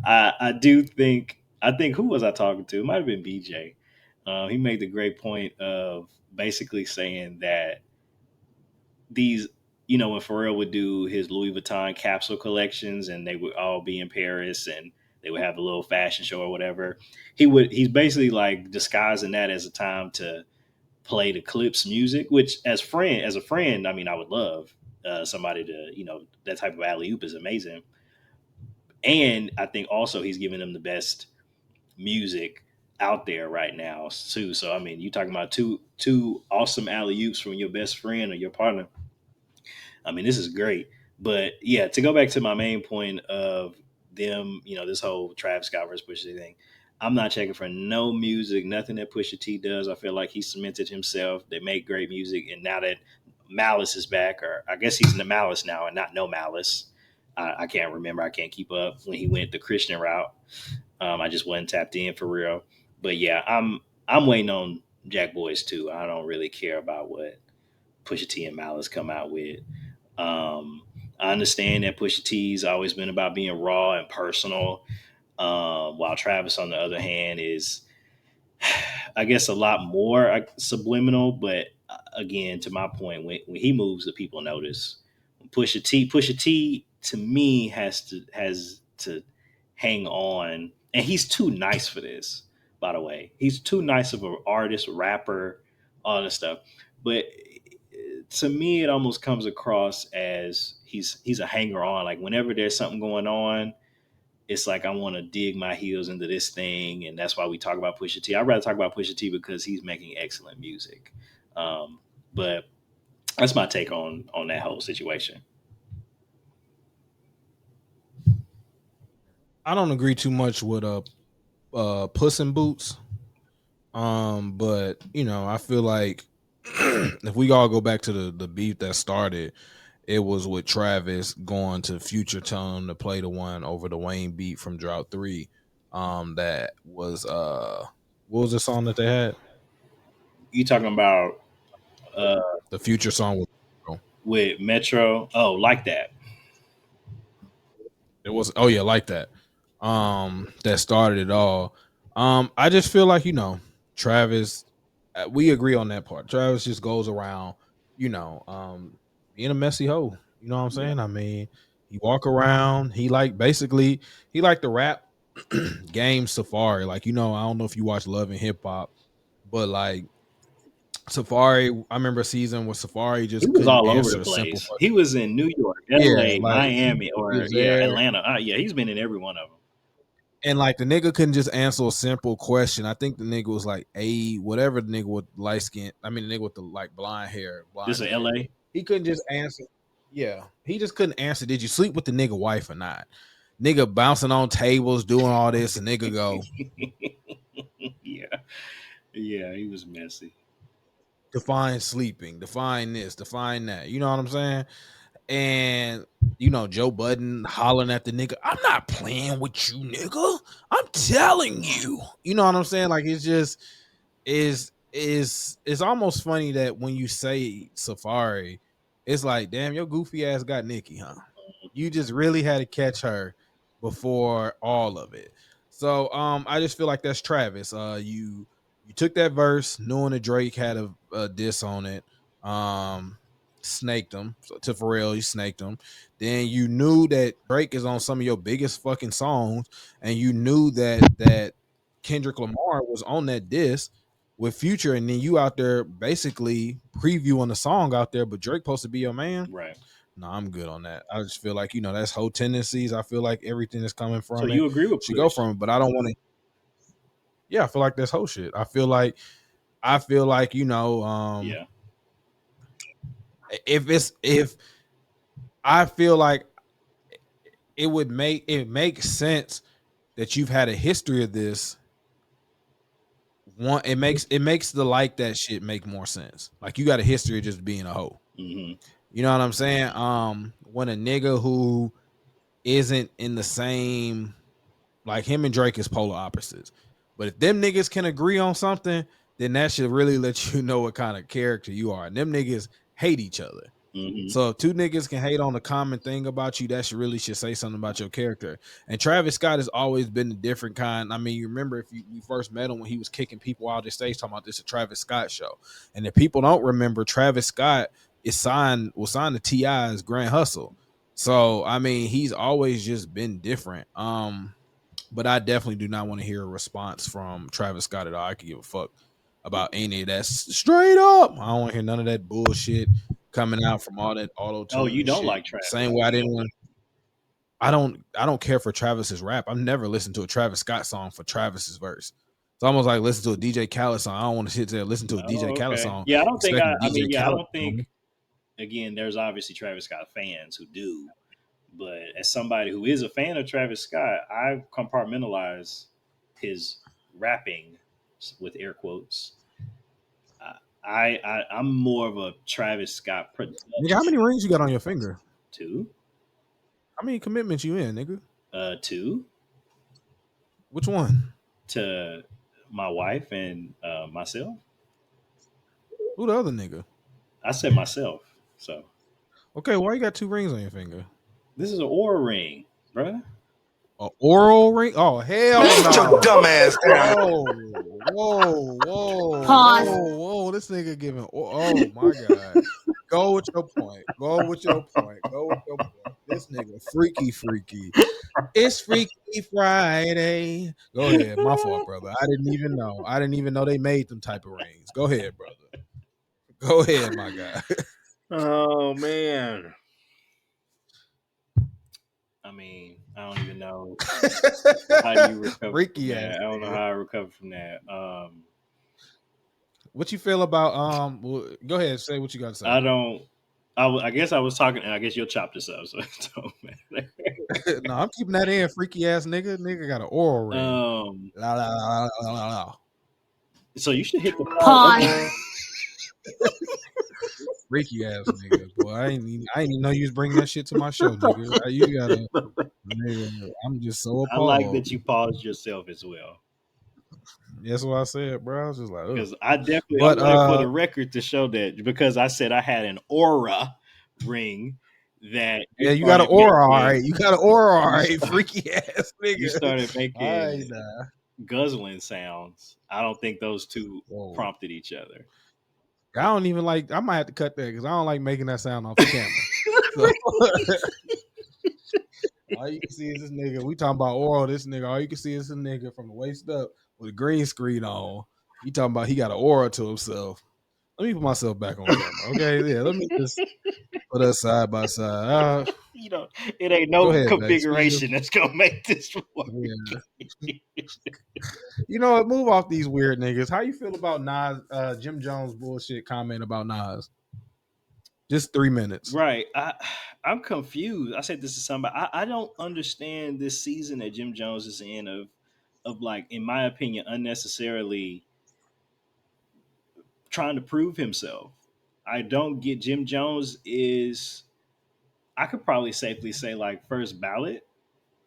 I think who was I talking to? It might have been BJ. He made the great point of basically saying that these, when Pharrell would do his Louis Vuitton capsule collections and they would all be in Paris and they would have a little fashion show or whatever. He's basically like disguising that as a time to play the Clips music, which as a friend, I mean, I would love somebody to, that type of alley oop is amazing. And I think also he's giving them the best music out there right now too. So I mean, you talking about two awesome alley oops from your best friend or your partner. I mean, this is great. But yeah, to go back to my main point of them, this whole Travis Scott versus Pusha T thing, I'm not checking for no music, nothing that Pusha T does. I feel like he cemented himself. They make great music, and now that Malice is back, or I guess he's in the Malice now and not No Malice. I can't remember. I can't keep up when he went the Christian route. I just wasn't tapped in for real. But yeah, I'm waiting on Jack Boys too. I don't really care about what Pusha T and Malice come out with. I understand that Pusha T's always been about being raw and personal, while Travis, on the other hand, is, I guess, a lot more subliminal. But again, to my point, when he moves, the people notice. Pusha T, to me, has to hang on, and he's too nice for this. By the way, he's too nice of an artist, rapper, all this stuff. But to me, it almost comes across as he's a hanger on. Like whenever there's something going on, it's like I want to dig my heels into this thing, and that's why we talk about Pusha T. I'd rather talk about Pusha T because he's making excellent music. But that's my take on that whole situation. I don't agree too much with Puss in Boots. But I feel like if we all go back to the beef that started, it was with Travis going to Future, telling him to play the one over the Wayne beat from Drought 3. That was what was the song that they had? You talking about the Future song with Metro? Oh, like that. It was like that. That started it all. I just feel like Travis. We agree on that part. Travis just goes around, being a messy hoe. You know what I'm saying? Yeah. I mean, he walk around. He basically the rap game Safari. Like I don't know if you watch Love and Hip Hop, but like Safari, I remember a season where Safari just he was all over the place. He was in New York, LA, Miami, or Atlanta. He's been in every one of them. And like the nigga couldn't just answer a simple question. I think the nigga was like, whatever the nigga with light skin. I mean, the nigga with the blonde hair. This is LA. He couldn't just answer. Yeah, he just couldn't answer. Did you sleep with the nigga wife or not? Nigga bouncing on tables, doing all this, and nigga go. Yeah, he was messy. Define sleeping. Define this. Define that. You know what I'm saying? And Joe Budden hollering at the nigga, I'm not playing with you, nigga. I'm telling you. You know what I'm saying? Like it's just it's almost funny that when you say Safari, it's like, damn, your goofy ass got Nicki, huh? You just really had to catch her before all of it. So I just feel like that's Travis. You took that verse knowing that Drake had a diss on it. Snaked him. So to Pharrell, you snaked him. Then you knew that Drake is on some of your biggest fucking songs, and you knew that Kendrick Lamar was on that diss with Future, and then you out there basically previewing the song out there, but Drake supposed to be your man. Right. No, I'm good on that. I just feel like, that's whole tendencies. I feel like everything is coming from it. So you agree with should go from it, but I don't want to. Yeah, I feel like that's whole shit. I feel like yeah. If I feel like it makes sense that you've had a history of this. It makes the like that shit make more sense. Like you got a history of just being a hoe. Mm-hmm. You know what I'm saying? When a nigga who isn't in the same, like him and Drake is polar opposites. But if them niggas can agree on something, then that should really let you know what kind of character you are. And them niggas hate each other. Mm-hmm. So if two niggas can hate on a common thing about you, that should say something about your character. And Travis Scott has always been a different kind. I mean, you remember if you first met him when he was kicking people out of the stage talking about this a Travis Scott show. And if people don't remember, Travis Scott was signed to T.I.'s Grand Hustle. So I mean, he's always just been different. But I definitely do not want to hear a response from Travis Scott at all. I could give a fuck about any of that straight up. I don't want to hear none of that bullshit coming out from all that auto tune. Oh, you and don't shit. like Travis? Same way I didn't want. I don't care for Travis's rap. I've never listened to a Travis Scott song for Travis's verse. It's almost like listen to a DJ Khaled song. I don't want to sit there and listen to a DJ Khaled song. Yeah, I don't think I DJ I Khaled don't think. Again, there's obviously Travis Scott fans who do, but as somebody who is a fan of Travis Scott, I compartmentalize his rapping with air quotes. I'm more of a Travis Scott production. Nigga, how many rings you got on your finger? 2. How many commitments you in, nigga? 2. Which one? To my wife and myself. Who the other nigga? I said myself. So. Okay, why you got 2 rings on your finger? This is an Oura ring, bruh. An oral ring? Oh, hell no. Sit your dumb ass down. Whoa. Pause. Whoa. This nigga giving. Oh, my God. Go with your point. This nigga freaky. It's Freaky Friday. Go ahead. My fault, brother. I didn't even know they made them type of rings. Go ahead, brother. Go ahead, my guy. Oh, man. I mean, I don't even know how you recover. Freaky from that. ass. I don't know how I recover from that. What you feel about well, go ahead, say what you got to say. I guess I was talking, and I guess you'll chop this up. So it don't matter. No, I'm keeping that in. Freaky ass nigga. Nigga got an oral ring. So you should hit the Pause. Freaky ass nigga. Boy, I ain't even know you was bringing that shit to my show, nigga. You gotta. Nigga, I'm just so appalled. I like that you paused yourself as well. That's what I said, bro. I was just like, because I definitely wanted for the record to show that because I said I had an aura ring that you got an aura, all right. You got an aura, all right. Freaky ass nigga. You started making guzzling sounds. I don't think those two prompted each other. I don't even like. I might have to cut that because I don't like making that sound off the camera. All you can see is this nigga. We talking about oral. This nigga. All you can see is this nigga from the waist up with a green screen on. He talking about he got an aura to himself. Let me put myself back on camera. Okay, yeah. Let me just put us side by side. It ain't no configuration that's gonna make this work. Yeah. You know what? Move off these weird niggas. How you feel about Nas, Jim Jones bullshit comment about Nas? Just 3 minutes. Right. I'm confused. I said this to somebody. I don't understand this season that Jim Jones is in of like, in my opinion, unnecessarily trying to prove himself. I don't get. Jim Jones is, I could probably safely say, like, first ballot.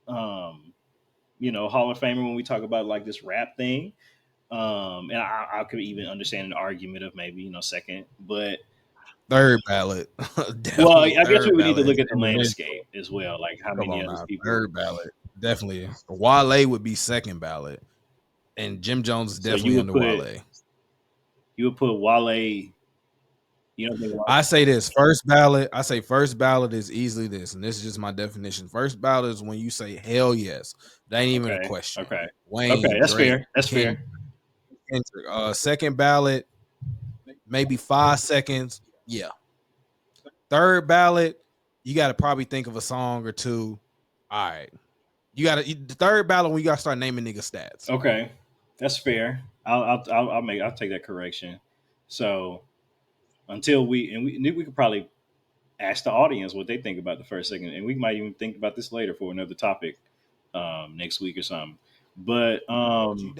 Hall of Famer when we talk about like this rap thing. And I could even understand an argument of maybe, second, but third ballot. Well, I guess we would need to look at the landscape as well. Like how many other people. Third ballot. Definitely. Wale would be second ballot. And Jim Jones is definitely under Wale. You would put Wale. I say this first ballot. I say first ballot is easily this, and this is just my definition. First ballot is when you say hell yes. That ain't even a question. Okay. Wayne, okay, that's Drake, fair. That's fair. Second ballot, maybe 5 seconds. Yeah. Third ballot, you got to probably think of a song or two. All right. The third ballot when you got to start naming nigga stats. Okay, that's fair. I'll take that correction. So. Until we could probably ask the audience what they think about the first, second, and we might even think about this later for another topic next week or something. But you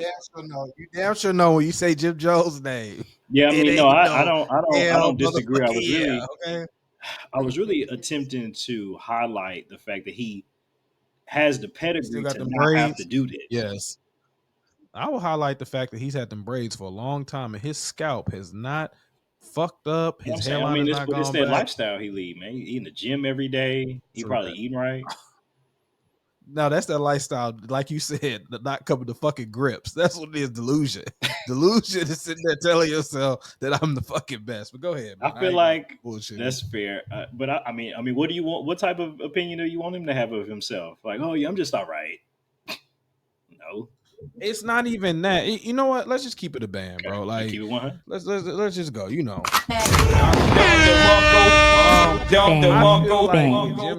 damn sure know when you say Jim Jones' name. Yeah, I mean, I don't disagree. I was really attempting to highlight the fact that he has the pedigree to not have to do this. Yes, I will highlight the fact that he's had them braids for a long time, and his scalp has not fucked up. His hairline is not gone it's that lifestyle he lead, man. He eating the gym every day. He probably eating right. No, that's that lifestyle. Like you said, not coming to fucking grips. That's what it is. Delusion. Delusion is sitting there telling yourself that I'm the fucking best. But go ahead, man. I feel like that's fair. But I mean, what do you want? What type of opinion do you want him to have of himself? Like, oh yeah, I'm just all right. No, it's not even that. You know what? Let's just keep it a band, bro. okay. Like, Keep it 100. let's just go. You know, Jim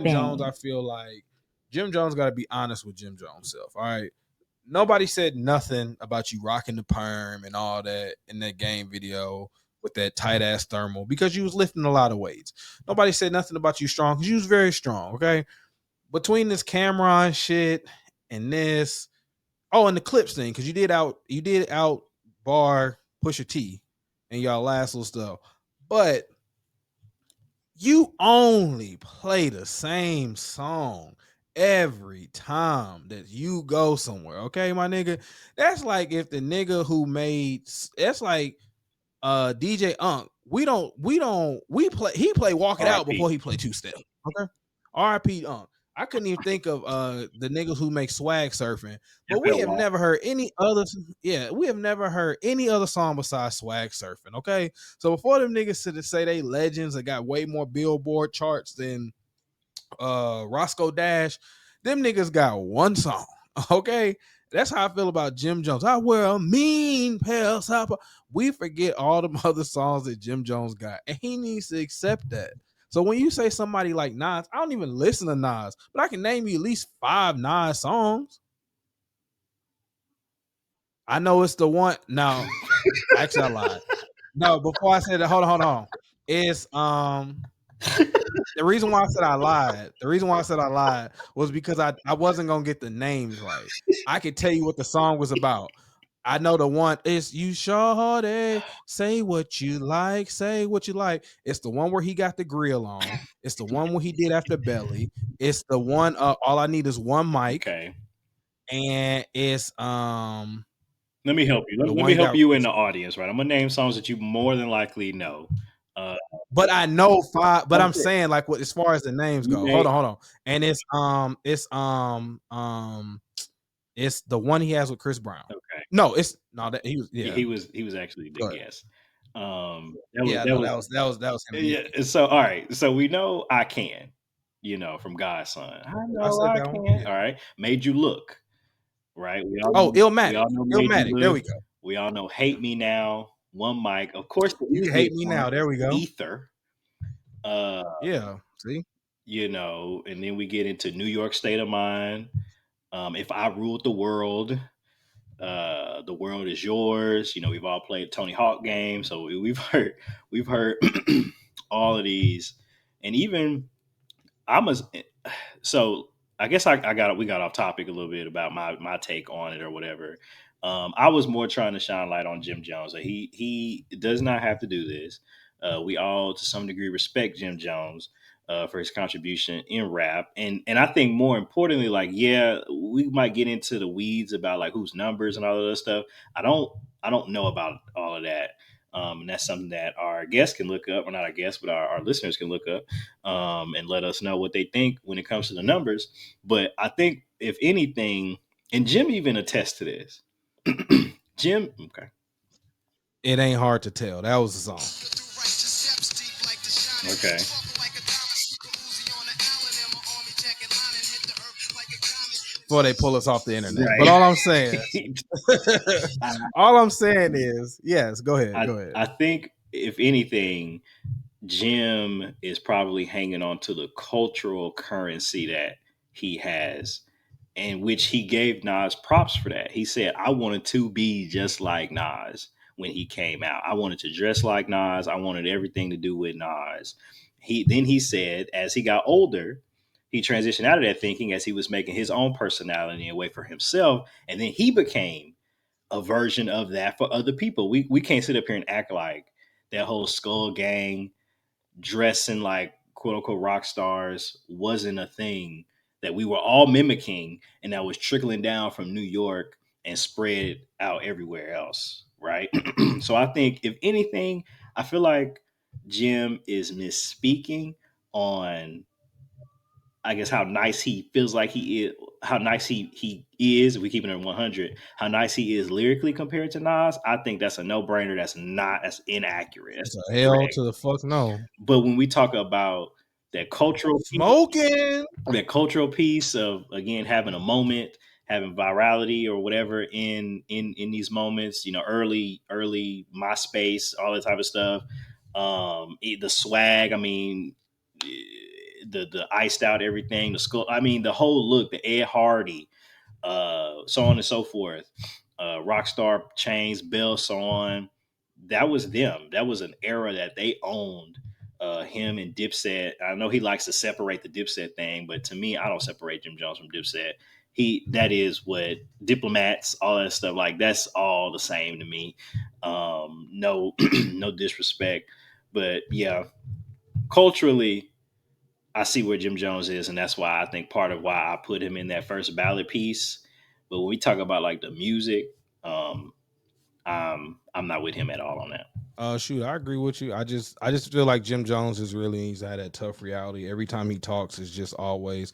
Jones. I feel like Jim Jones got to be honest with Jim Jones self. All right. Nobody said nothing about you rocking the perm and all that in that game video with that tight ass thermal because you was lifting a lot of weights. Nobody said nothing about you strong because you was very strong. Okay. Between this Cameron shit and this, and the clips thing, because you did out bar Pusha T and y'all last little stuff, but you only play the same song every time that you go somewhere. Okay, my nigga. That's like if the nigga who made that's like DJ Unk. He play Walk It Out before he play Two Step. Okay. RIP Unk. I couldn't even think of the niggas who make Swag Surfing, but we have never heard any other. Yeah, we have never heard any other song besides Swag Surfing. Okay, so before them niggas to say they legends that got way more Billboard charts than Roscoe Dash, them niggas got one song. Okay, that's how I feel about Jim Jones. I wear a mean pair of socks. We forget all the other songs that Jim Jones got, and he needs to accept that. So when you say somebody like Nas, I don't even listen to Nas, but I can name you at least 5 Nas songs. I know it's the one. No, actually, I lied. No, before I said that, hold on. It's the reason why I said I lied was because I wasn't gonna get the names right. I could tell you what the song was about. I know the one is you shorty, say what you like, say what you like. It's the one where he got the grill on. It's the one where he did after Belly. It's the one all I need is one mic. Okay. And it's let me help you. Let me help you in the audience, right? I'm gonna name songs that you more than likely know. But I know 5. But I'm saying like what as far as the names go. Hold on. And it's it's the one he has with Chris Brown. Okay. No, it's no that he was he was actually the guest. That was him. Yeah. So all right. So we know I Can, from God's Son. I know I Can. Yeah. All right. Made You Look. Right. Illmatic. Illmatic. There we go. We all know Hate Me Now. One Mic. Of course, you Hate Me Now. There we go. Ether. Yeah. See. And then we get into New York State of Mind. If I Ruled the World. The World Is Yours. We've all played Tony Hawk game, so we've heard all of these, and even so I guess we got off topic a little bit about my take on it or whatever. I was more trying to shine light on Jim Jones. He does not have to do this. We all to some degree respect Jim Jones for his contribution in rap. And I think more importantly, like, yeah, we might get into the weeds about like whose numbers and all of that stuff. I don't know about all of that. And that's something that our guests can look up, or not our guests, but our listeners can look up and let us know what they think when it comes to the numbers. But I think if anything, and Jim even attests to this, Jim, okay. It ain't hard to tell. That was the song. Okay. Before they pull us off the internet. Right. But all I'm saying is, yes, go ahead. I think if anything, Jim is probably hanging on to the cultural currency that he has, and which he gave Nas props for that. He said, I wanted to be just like Nas when he came out. I wanted to dress like Nas. I wanted everything to do with Nas. He said, as he got older, he transitioned out of that thinking as he was making his own personality and way for himself. And then he became a version of that for other people. We can't sit up here and act like that whole Skull Gang dressing like quote unquote rock stars wasn't a thing that we were all mimicking and that was trickling down from New York and spread out everywhere else. Right. So I think if anything, I feel like Jim is misspeaking on, I guess, how nice he feels like he is, how nice he is. If we keep it at 100, how nice he is lyrically compared to Nas. I think that's a no brainer. That's inaccurate. That's a hell correct. To the fuck no. But when we talk about that cultural smoking, that cultural piece of, again, having a moment, having virality or whatever in these moments. You know, early MySpace, all that type of stuff. The swag. I mean, the iced out everything. The skull. I mean, the whole look. The Ed Hardy, so on and so forth. Rockstar chains, Bell, so on. That was them. That was an era that they owned. Him and Dipset. I know he likes to separate the Dipset thing, but to me, I don't separate Jim Jones from Dipset. That is what diplomats, all that stuff, like that's all the same to me. No, no disrespect, but yeah, culturally, I see where Jim Jones is, and that's why I think part of why I put him in that first ballad piece. But when we talk about like the music, um, I'm not with him at all on that. Shoot, I agree with you. I just feel like Jim Jones is really he's had that tough reality. Every time he talks, it's just always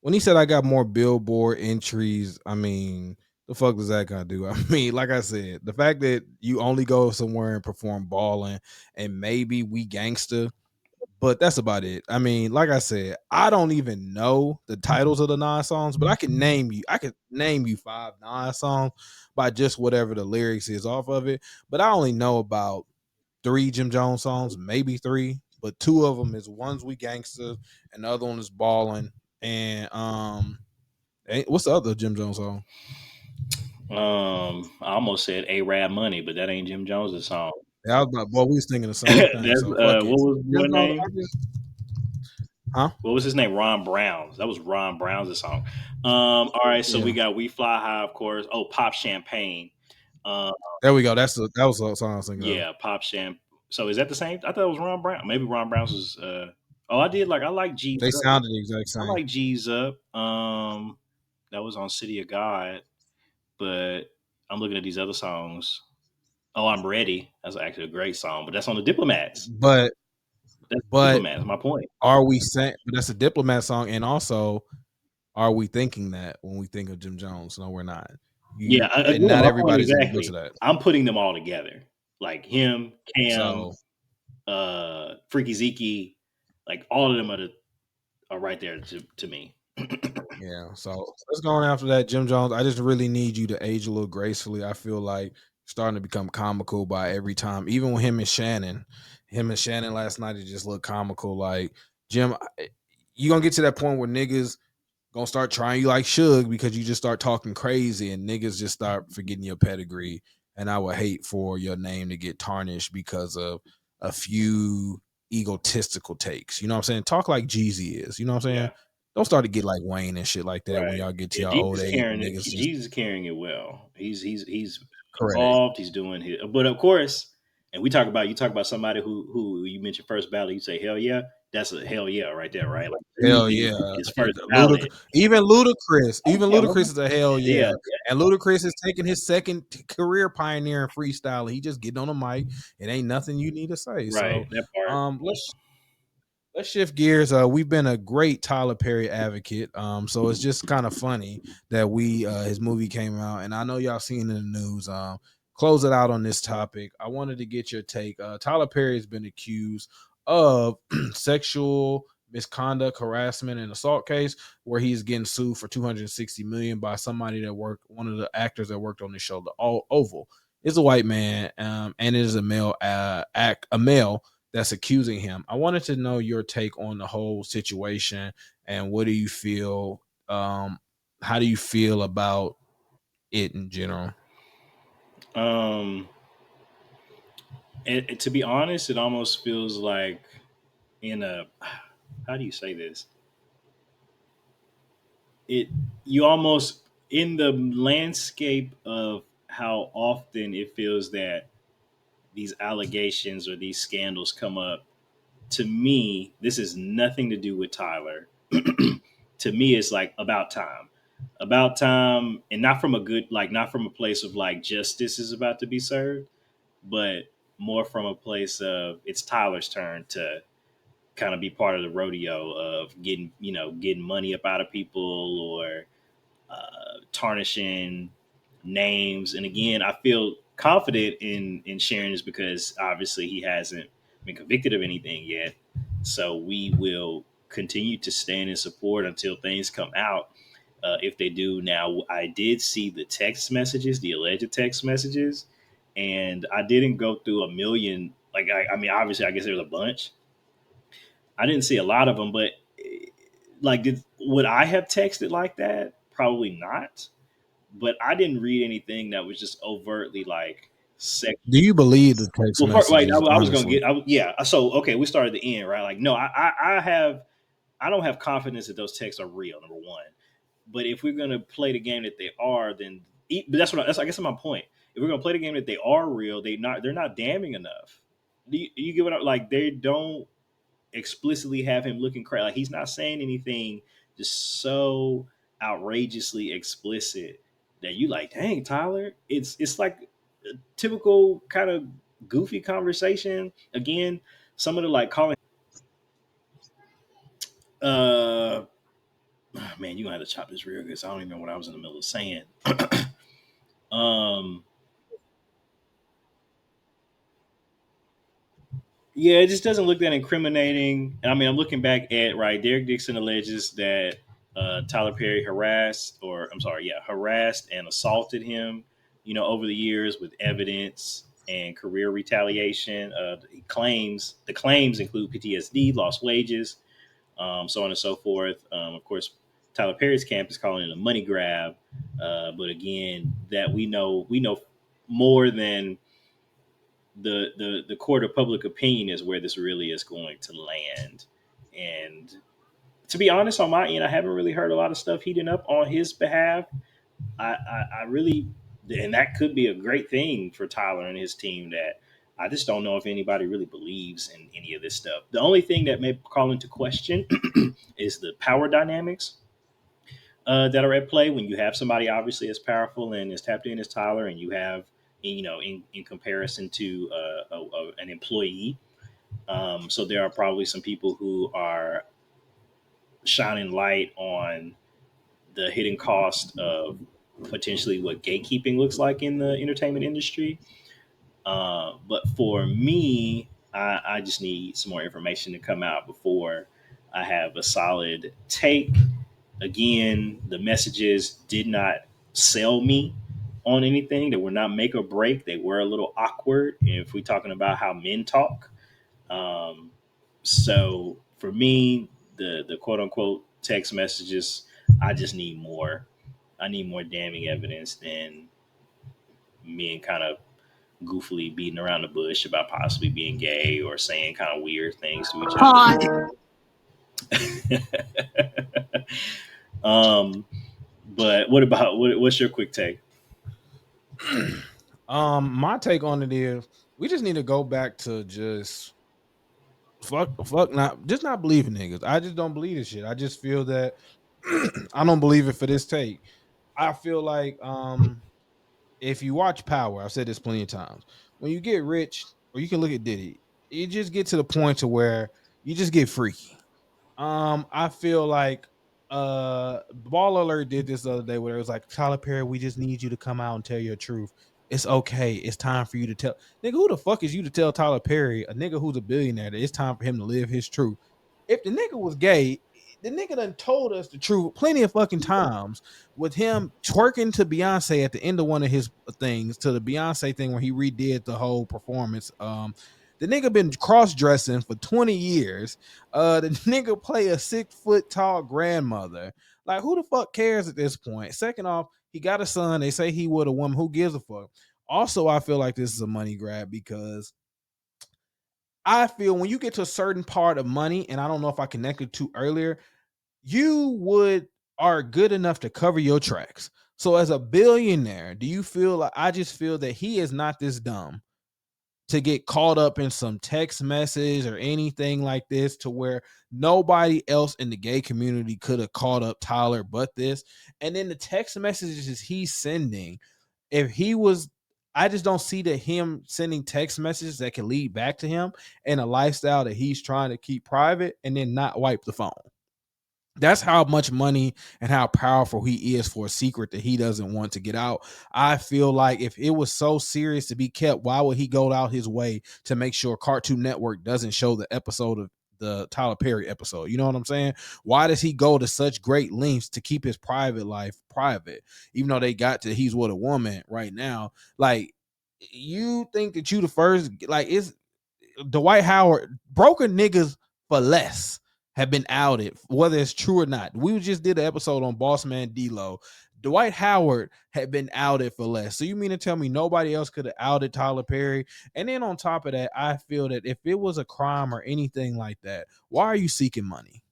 when he said I got more Billboard entries. I mean, the fuck does that gonna do? I mean, like I said, the fact that you only go somewhere and perform balling and maybe we gangsta, but that's about it. I mean, like I said, I don't even know the titles of the 9 songs, but I can name you. I could name you 5 9 songs by just whatever the lyrics is off of it. But I only know about 3 Jim Jones songs, maybe 3, but 2 of them is One's We Gangsta and the other one is Ballin'. And what's the other Jim Jones song? I almost said A-Rab Money, but that ain't Jim Jones' song. Yeah, I was about, boy, we was thinking the same thing. That's, So fuck it. what was Jim your Jones, name? huh? What was his name? Ron Brown. That was Ron Brown's song. All right, so we Yeah. got We Fly High, of course. Oh, Pop Champagne. There we go. That was the song I was thinking of. Yeah, Pop Champ. So is that the same? I thought it was Ron Brown. Maybe Ron Brown's was. Oh, I like G's They Up. sounded the exact I same. like G's Up. That was on City of God. But I'm looking at these other songs. Oh, I'm Ready. That's actually a great song, but that's on the Diplomats. But That's Diplomats. My point. are we saying? But that's a Diplomat song, and also, are we thinking that when we think of Jim Jones? No, we're not. Yeah, And again, not my point everybody's gonna go exactly. to that. I'm putting them all together, like him, Cam, So Freaky Zeke, like all of them are right there to me. yeah, so let's go on after that, Jim Jones. I just really need you to age a little gracefully. I feel like starting to become comical by every time, even with him and Shannon last night, it just looked comical. Like Jim, you gonna get to that point where niggas gonna start trying you like Suge because you just start talking crazy and niggas just start forgetting your pedigree. And I would hate for your name to get tarnished because of a few egotistical takes. You know what I'm saying? Talk like Jeezy is. You know what I'm saying? Yeah. Don't start to get like Wayne and shit like that when Right. y'all get to Yeah, your old age. Niggas just Jesus is carrying it well. He's correct. involved. He's doing his, but of course, and you talk about somebody who you mentioned first ballot. You say hell yeah, that's a hell yeah right there, right? Like Hell literally yeah. his first ballot. Even Ludacris. Even Yeah, Ludacris is a hell yeah. yeah, And Ludacris is taking his second career pioneering freestyle. He just getting on the mic. It ain't nothing you need to say. right. So That part. let's shift gears. We've been a great Tyler Perry advocate. So it's just kind of funny that his movie came out, and I know y'all seen in the news. Close it out on this topic. I wanted to get your take. Tyler Perry has been accused of sexual misconduct, harassment, and assault case where he's getting sued for $260 million by somebody that worked, one of the actors that worked on the show, The Oval. It's a white man, and it is a male that's accusing him. I wanted to know your take on the whole situation and what do you feel? How do you feel about it in general? To be honest, it almost feels like in a how do you say this? You almost in the landscape of how often it feels that these allegations or these scandals come up. To me, this is nothing to do with Tyler. To me, it's like about time, and not from a good, like not from a place of like justice is about to be served, but more from a place of it's Tyler's turn to kind of be part of the rodeo of getting money up out of people or tarnishing names. And again, I feel confident in sharing this because obviously he hasn't been convicted of anything yet. So we will continue to stand in support until things come out. if they do. Now, I did see the text messages, the alleged text messages, and I didn't go through a million. Like, I mean, obviously, I guess there's a bunch. I didn't see a lot of them, but like, would I have texted like that? Probably not. But I didn't read anything that was just overtly like sexual. Do you believe the text Well, right, messages? I was gonna Honestly, get, yeah. So okay, we started at the end, right? Like, no, I don't have confidence that those texts are real. Number one, but if we're gonna play the game that they are, then but that's I guess my point. If we're gonna play the game that they are real, they're not damning enough. Do you get what I like? They don't explicitly have him looking crazy. Like, he's not saying anything just so outrageously explicit that you like, dang, Tyler. It's like a typical kind of goofy conversation. Again, some of the like calling uh man, you're gonna have to chop this real good. So I don't even know what I was in the middle of saying. um Yeah, it just doesn't look that incriminating. I mean, I'm looking back at right. Derek Dixon alleges that Tyler Perry harassed and assaulted him. Over the years with evidence and career retaliation. The claims include PTSD, lost wages, so on and so forth. Of course, Tyler Perry's camp is calling it a money grab, but again, that we know more than the court of public opinion is where this really is going to land. And to be honest, on my end, I haven't really heard a lot of stuff heating up on his behalf. I really, and that could be a great thing for Tyler and his team. That I just don't know if anybody really believes in any of this stuff. The only thing that may call into question is the power dynamics that are at play when you have somebody obviously as powerful and as tapped in as Tyler, and you have in comparison to an employee. So there are probably some people who are shining light on the hidden cost of potentially what gatekeeping looks like in the entertainment industry. But for me, I just need some more information to come out before I have a solid take. Again, the messages did not sell me on anything. They were not make or break. They were a little awkward if we're talking about how men talk. Um, so for me, the quote unquote text messages, I just need more. I need more damning evidence than men kind of goofily beating around the bush about possibly being gay or saying kind of weird things to each other. But what's your quick take? My take on it is we just need to go back to just fuck not believing niggas. I just don't believe this shit. I just feel that I don't believe it for this take. I feel like if you watch Power, I've said this plenty of times. When you get rich, or you can look at Diddy, you just get to the point to where you just get freaky. I feel like Ball Alert did this the other day where it was like, Tyler Perry, we just need you to come out and tell your truth. It's okay. It's time for you to tell. Nigga, who the fuck is you to tell Tyler Perry, a nigga who's a billionaire, that it's time for him to live his truth? If the nigga was gay, the nigga done told us the truth plenty of fucking times with him twerking to Beyonce at the end of one of his things, to the Beyonce thing where he redid the whole performance. The nigga been cross-dressing for 20 years. The nigga play a 6 foot tall grandmother. Like, who the fuck cares at this point? Second off, he got a son. They say he would a woman. Who gives a fuck? Also, I feel like this is a money grab because I feel when you get to a certain part of money, and I don't know if I connected to earlier, you are good enough to cover your tracks. So as a billionaire, do you feel like, I just feel that he is not this dumb to get caught up in some text message or anything like this to where nobody else in the gay community could have caught up Tyler but this. And then the text messages he's sending, if he was, I just don't see that him sending text messages that can lead back to him and a lifestyle that he's trying to keep private and then not wipe the phone. That's how much money and how powerful he is for a secret that he doesn't want to get out. I feel like if it was so serious to be kept, why would he go out his way to make sure Cartoon Network doesn't show the episode of the Tyler Perry episode. You know what I'm saying? Why does he go to such great lengths to keep his private life private, even though they got to he's with a woman right now? Like, you think that you the first? Like, it's Dwight Howard broken niggas for less have been outed, whether it's true or not. We just did an episode on Boss Man D-Lo. Dwight Howard had been outed for less. So you mean to tell me nobody else could have outed Tyler Perry? And then on top of that, I feel that if it was a crime or anything like that, why are you seeking money?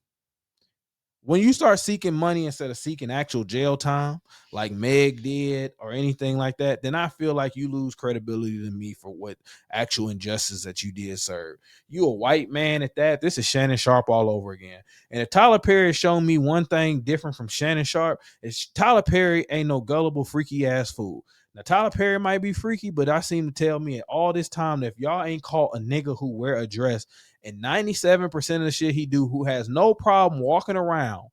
When you start seeking money instead of seeking actual jail time, like Meg did or anything like that, then I feel like you lose credibility to me for what actual injustice that you did serve. You a white man at that. This is Shannon Sharp all over again. And if Tyler Perry has shown me one thing different from Shannon Sharp, is Tyler Perry ain't no gullible, freaky ass fool. Now, Tyler Perry might be freaky, but I seem to tell me at all this time that if y'all ain't caught a nigga who wear a dress and 97% of the shit he do, who has no problem walking around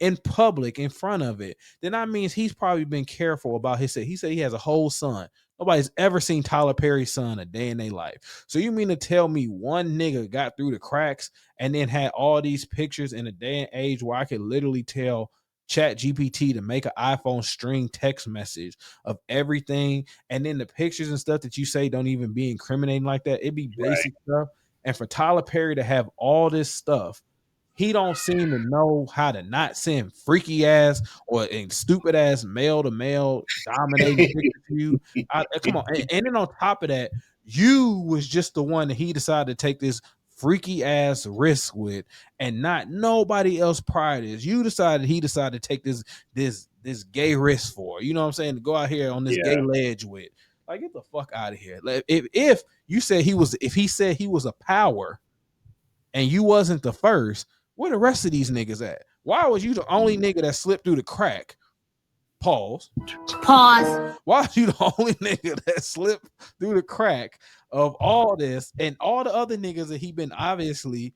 in public in front of it, then that means he's probably been careful about his set. He said he has a whole son. Nobody's ever seen Tyler Perry's son a day in their life. So you mean to tell me one nigga got through the cracks and then had all these pictures in a day and age where I could literally tell Chat GPT to make an iPhone string text message of everything, and then the pictures and stuff that you say don't even be incriminating like that? It'd be basic stuff. And for Tyler Perry to have all this stuff, he don't seem to know how to not send freaky ass or stupid ass male to male dominating pictures to you. Come on. And then on top of that, you was just the one that he decided to take this freaky ass risk with, and not nobody else prior to this. He decided to take this gay risk for. You know what I'm saying? To go out here on this gay ledge with. Like, get the fuck out of here. Like, if you said if he said he was a power and you wasn't the first, where the rest of these niggas at? Why was you the only nigga that slipped through the crack? Pause. Why was you the only nigga that slipped through the crack of all this, and all the other niggas that he been obviously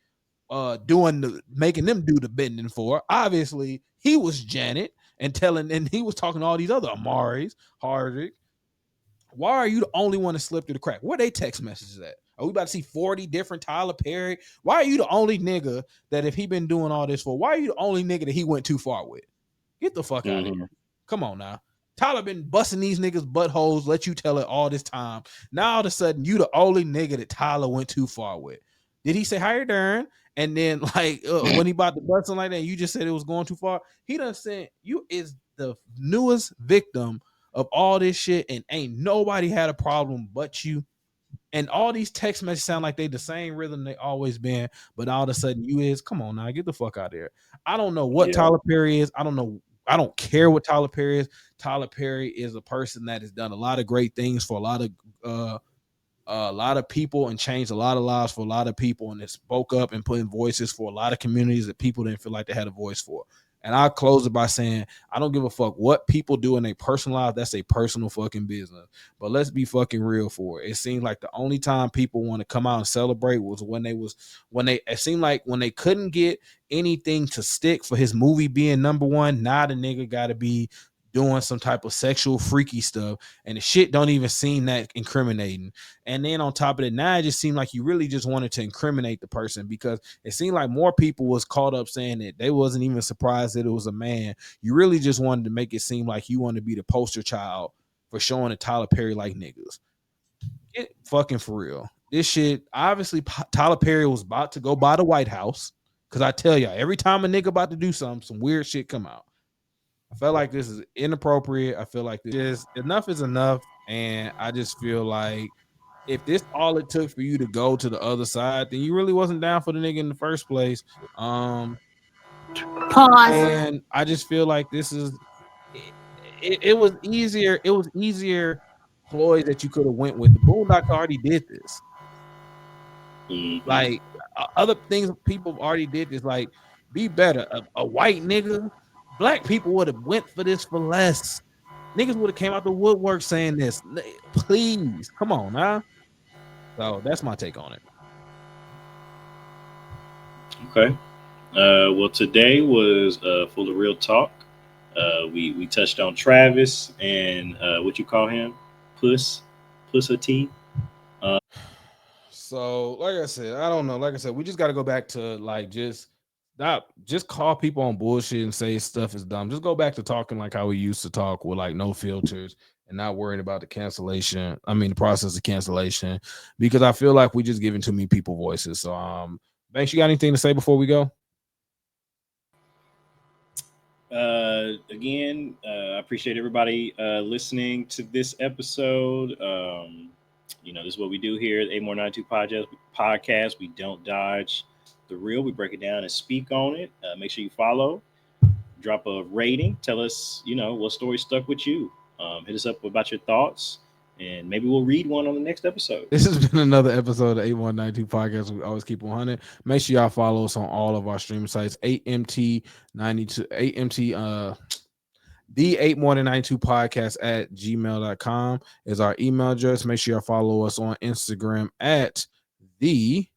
making them do the bending for? Obviously, he was Janet and he was talking to all these other Amaris, Hardrick. Why are you the only one to slip through the crack? Where they text messages at? Are we about to see 40 different Tyler Perry? Why are you the only nigga that if he been doing all this for, why are you the only nigga that he went too far with? Get the fuck out of here. Come on now. Tyler been busting these niggas buttholes, let you tell it all this time. Now all of a sudden, you the only nigga that Tyler went too far with. Did he say, "How you doing?" And then like when he about to bust something like that, you just said it was going too far. He done said you is the newest victim of all this shit, and ain't nobody had a problem but you. And all these text messages sound like they the same rhythm they always been, but all of a sudden you is, come on now, get the fuck out of there. I don't know what Tyler Perry is. I don't know. I don't care what Tyler Perry is. Tyler Perry is a person that has done a lot of great things for a lot of people and changed a lot of lives for a lot of people, and it spoke up and put in voices for a lot of communities that people didn't feel like they had a voice for. And I'll close it by saying, I don't give a fuck what people do in their personal life. That's a personal fucking business. But let's be fucking real for it. It seems like the only time people want to come out and celebrate was it seemed like when they couldn't get anything to stick for his movie being number one, now the nigga got to be doing some type of sexual freaky stuff, and the shit don't even seem that incriminating. And then on top of it, now it just seemed like you really just wanted to incriminate the person, because it seemed like more people was caught up saying that they wasn't even surprised that it was a man. You really just wanted to make it seem like you wanted to be the poster child for showing that Tyler Perry like niggas. Get fucking for real. This shit, obviously Tyler Perry was about to go by the White House, because I tell y'all, every time a nigga about to do something, some weird shit come out. I felt like this is inappropriate. I feel like enough is enough. And I just feel like if this all it took for you to go to the other side, then you really wasn't down for the nigga in the first place. Pause. And I just feel like this is it was easier. It was easier ploys that you could have went with. The Boondocks already did this. Like other things people already did this. Like, be better. A white nigga. Black people would have went for this for less. Niggas would have came out the woodwork saying this. Please, come on, huh? So that's my take on it. Okay. Well, today was full of real talk. We touched on Travis and what you call him, Pusha T. So, like I said, I don't know. Like I said, we just got to go back to like just stop, just call people on bullshit and say stuff is dumb. Just go back to talking like how we used to talk with like no filters and not worrying about the cancellation. I mean, the process of cancellation, because I feel like we just giving too many people voices. So, Banks, you got anything to say before we go? Again, I appreciate everybody listening to this episode. This is what we do here at 8more92 podcast. We don't dodge the real. We break it down and speak on it. Make sure you follow, drop a rating, tell us, what story stuck with you. Hit us up about your thoughts, and maybe we'll read one on the next episode. This has been another episode of 8192 Podcast. We always keep 100. Make sure y'all follow us on all of our streaming sites. 8MT92, 8MT, the 8more92 podcast at gmail.com is our email address. Make sure y'all follow us on Instagram at the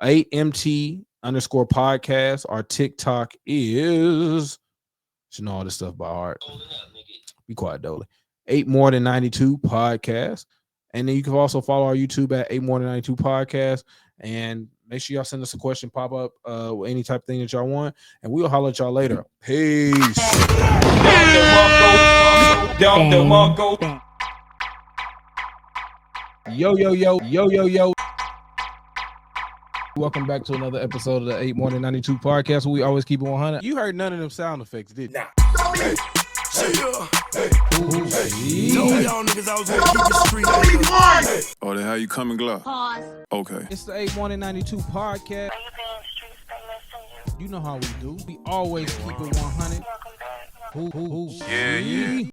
8MT _ podcast. Our TikTok is, you know all this stuff by heart. Be quiet, Dolly. 8more92 podcast. And then you can also follow our YouTube at 8more92 podcast. And make sure y'all send us a question, pop up, any type of thing that y'all want. And we'll holler at y'all later. Peace. Yo. Welcome back to another episode of the 8more92 podcast, where we always keep it 100. You heard none of them sound effects, did you? Nah. Oh, then how you coming, Glock? Pause. Okay. It's the 8more92 podcast. You know how we do. We always keep it 100. Yeah.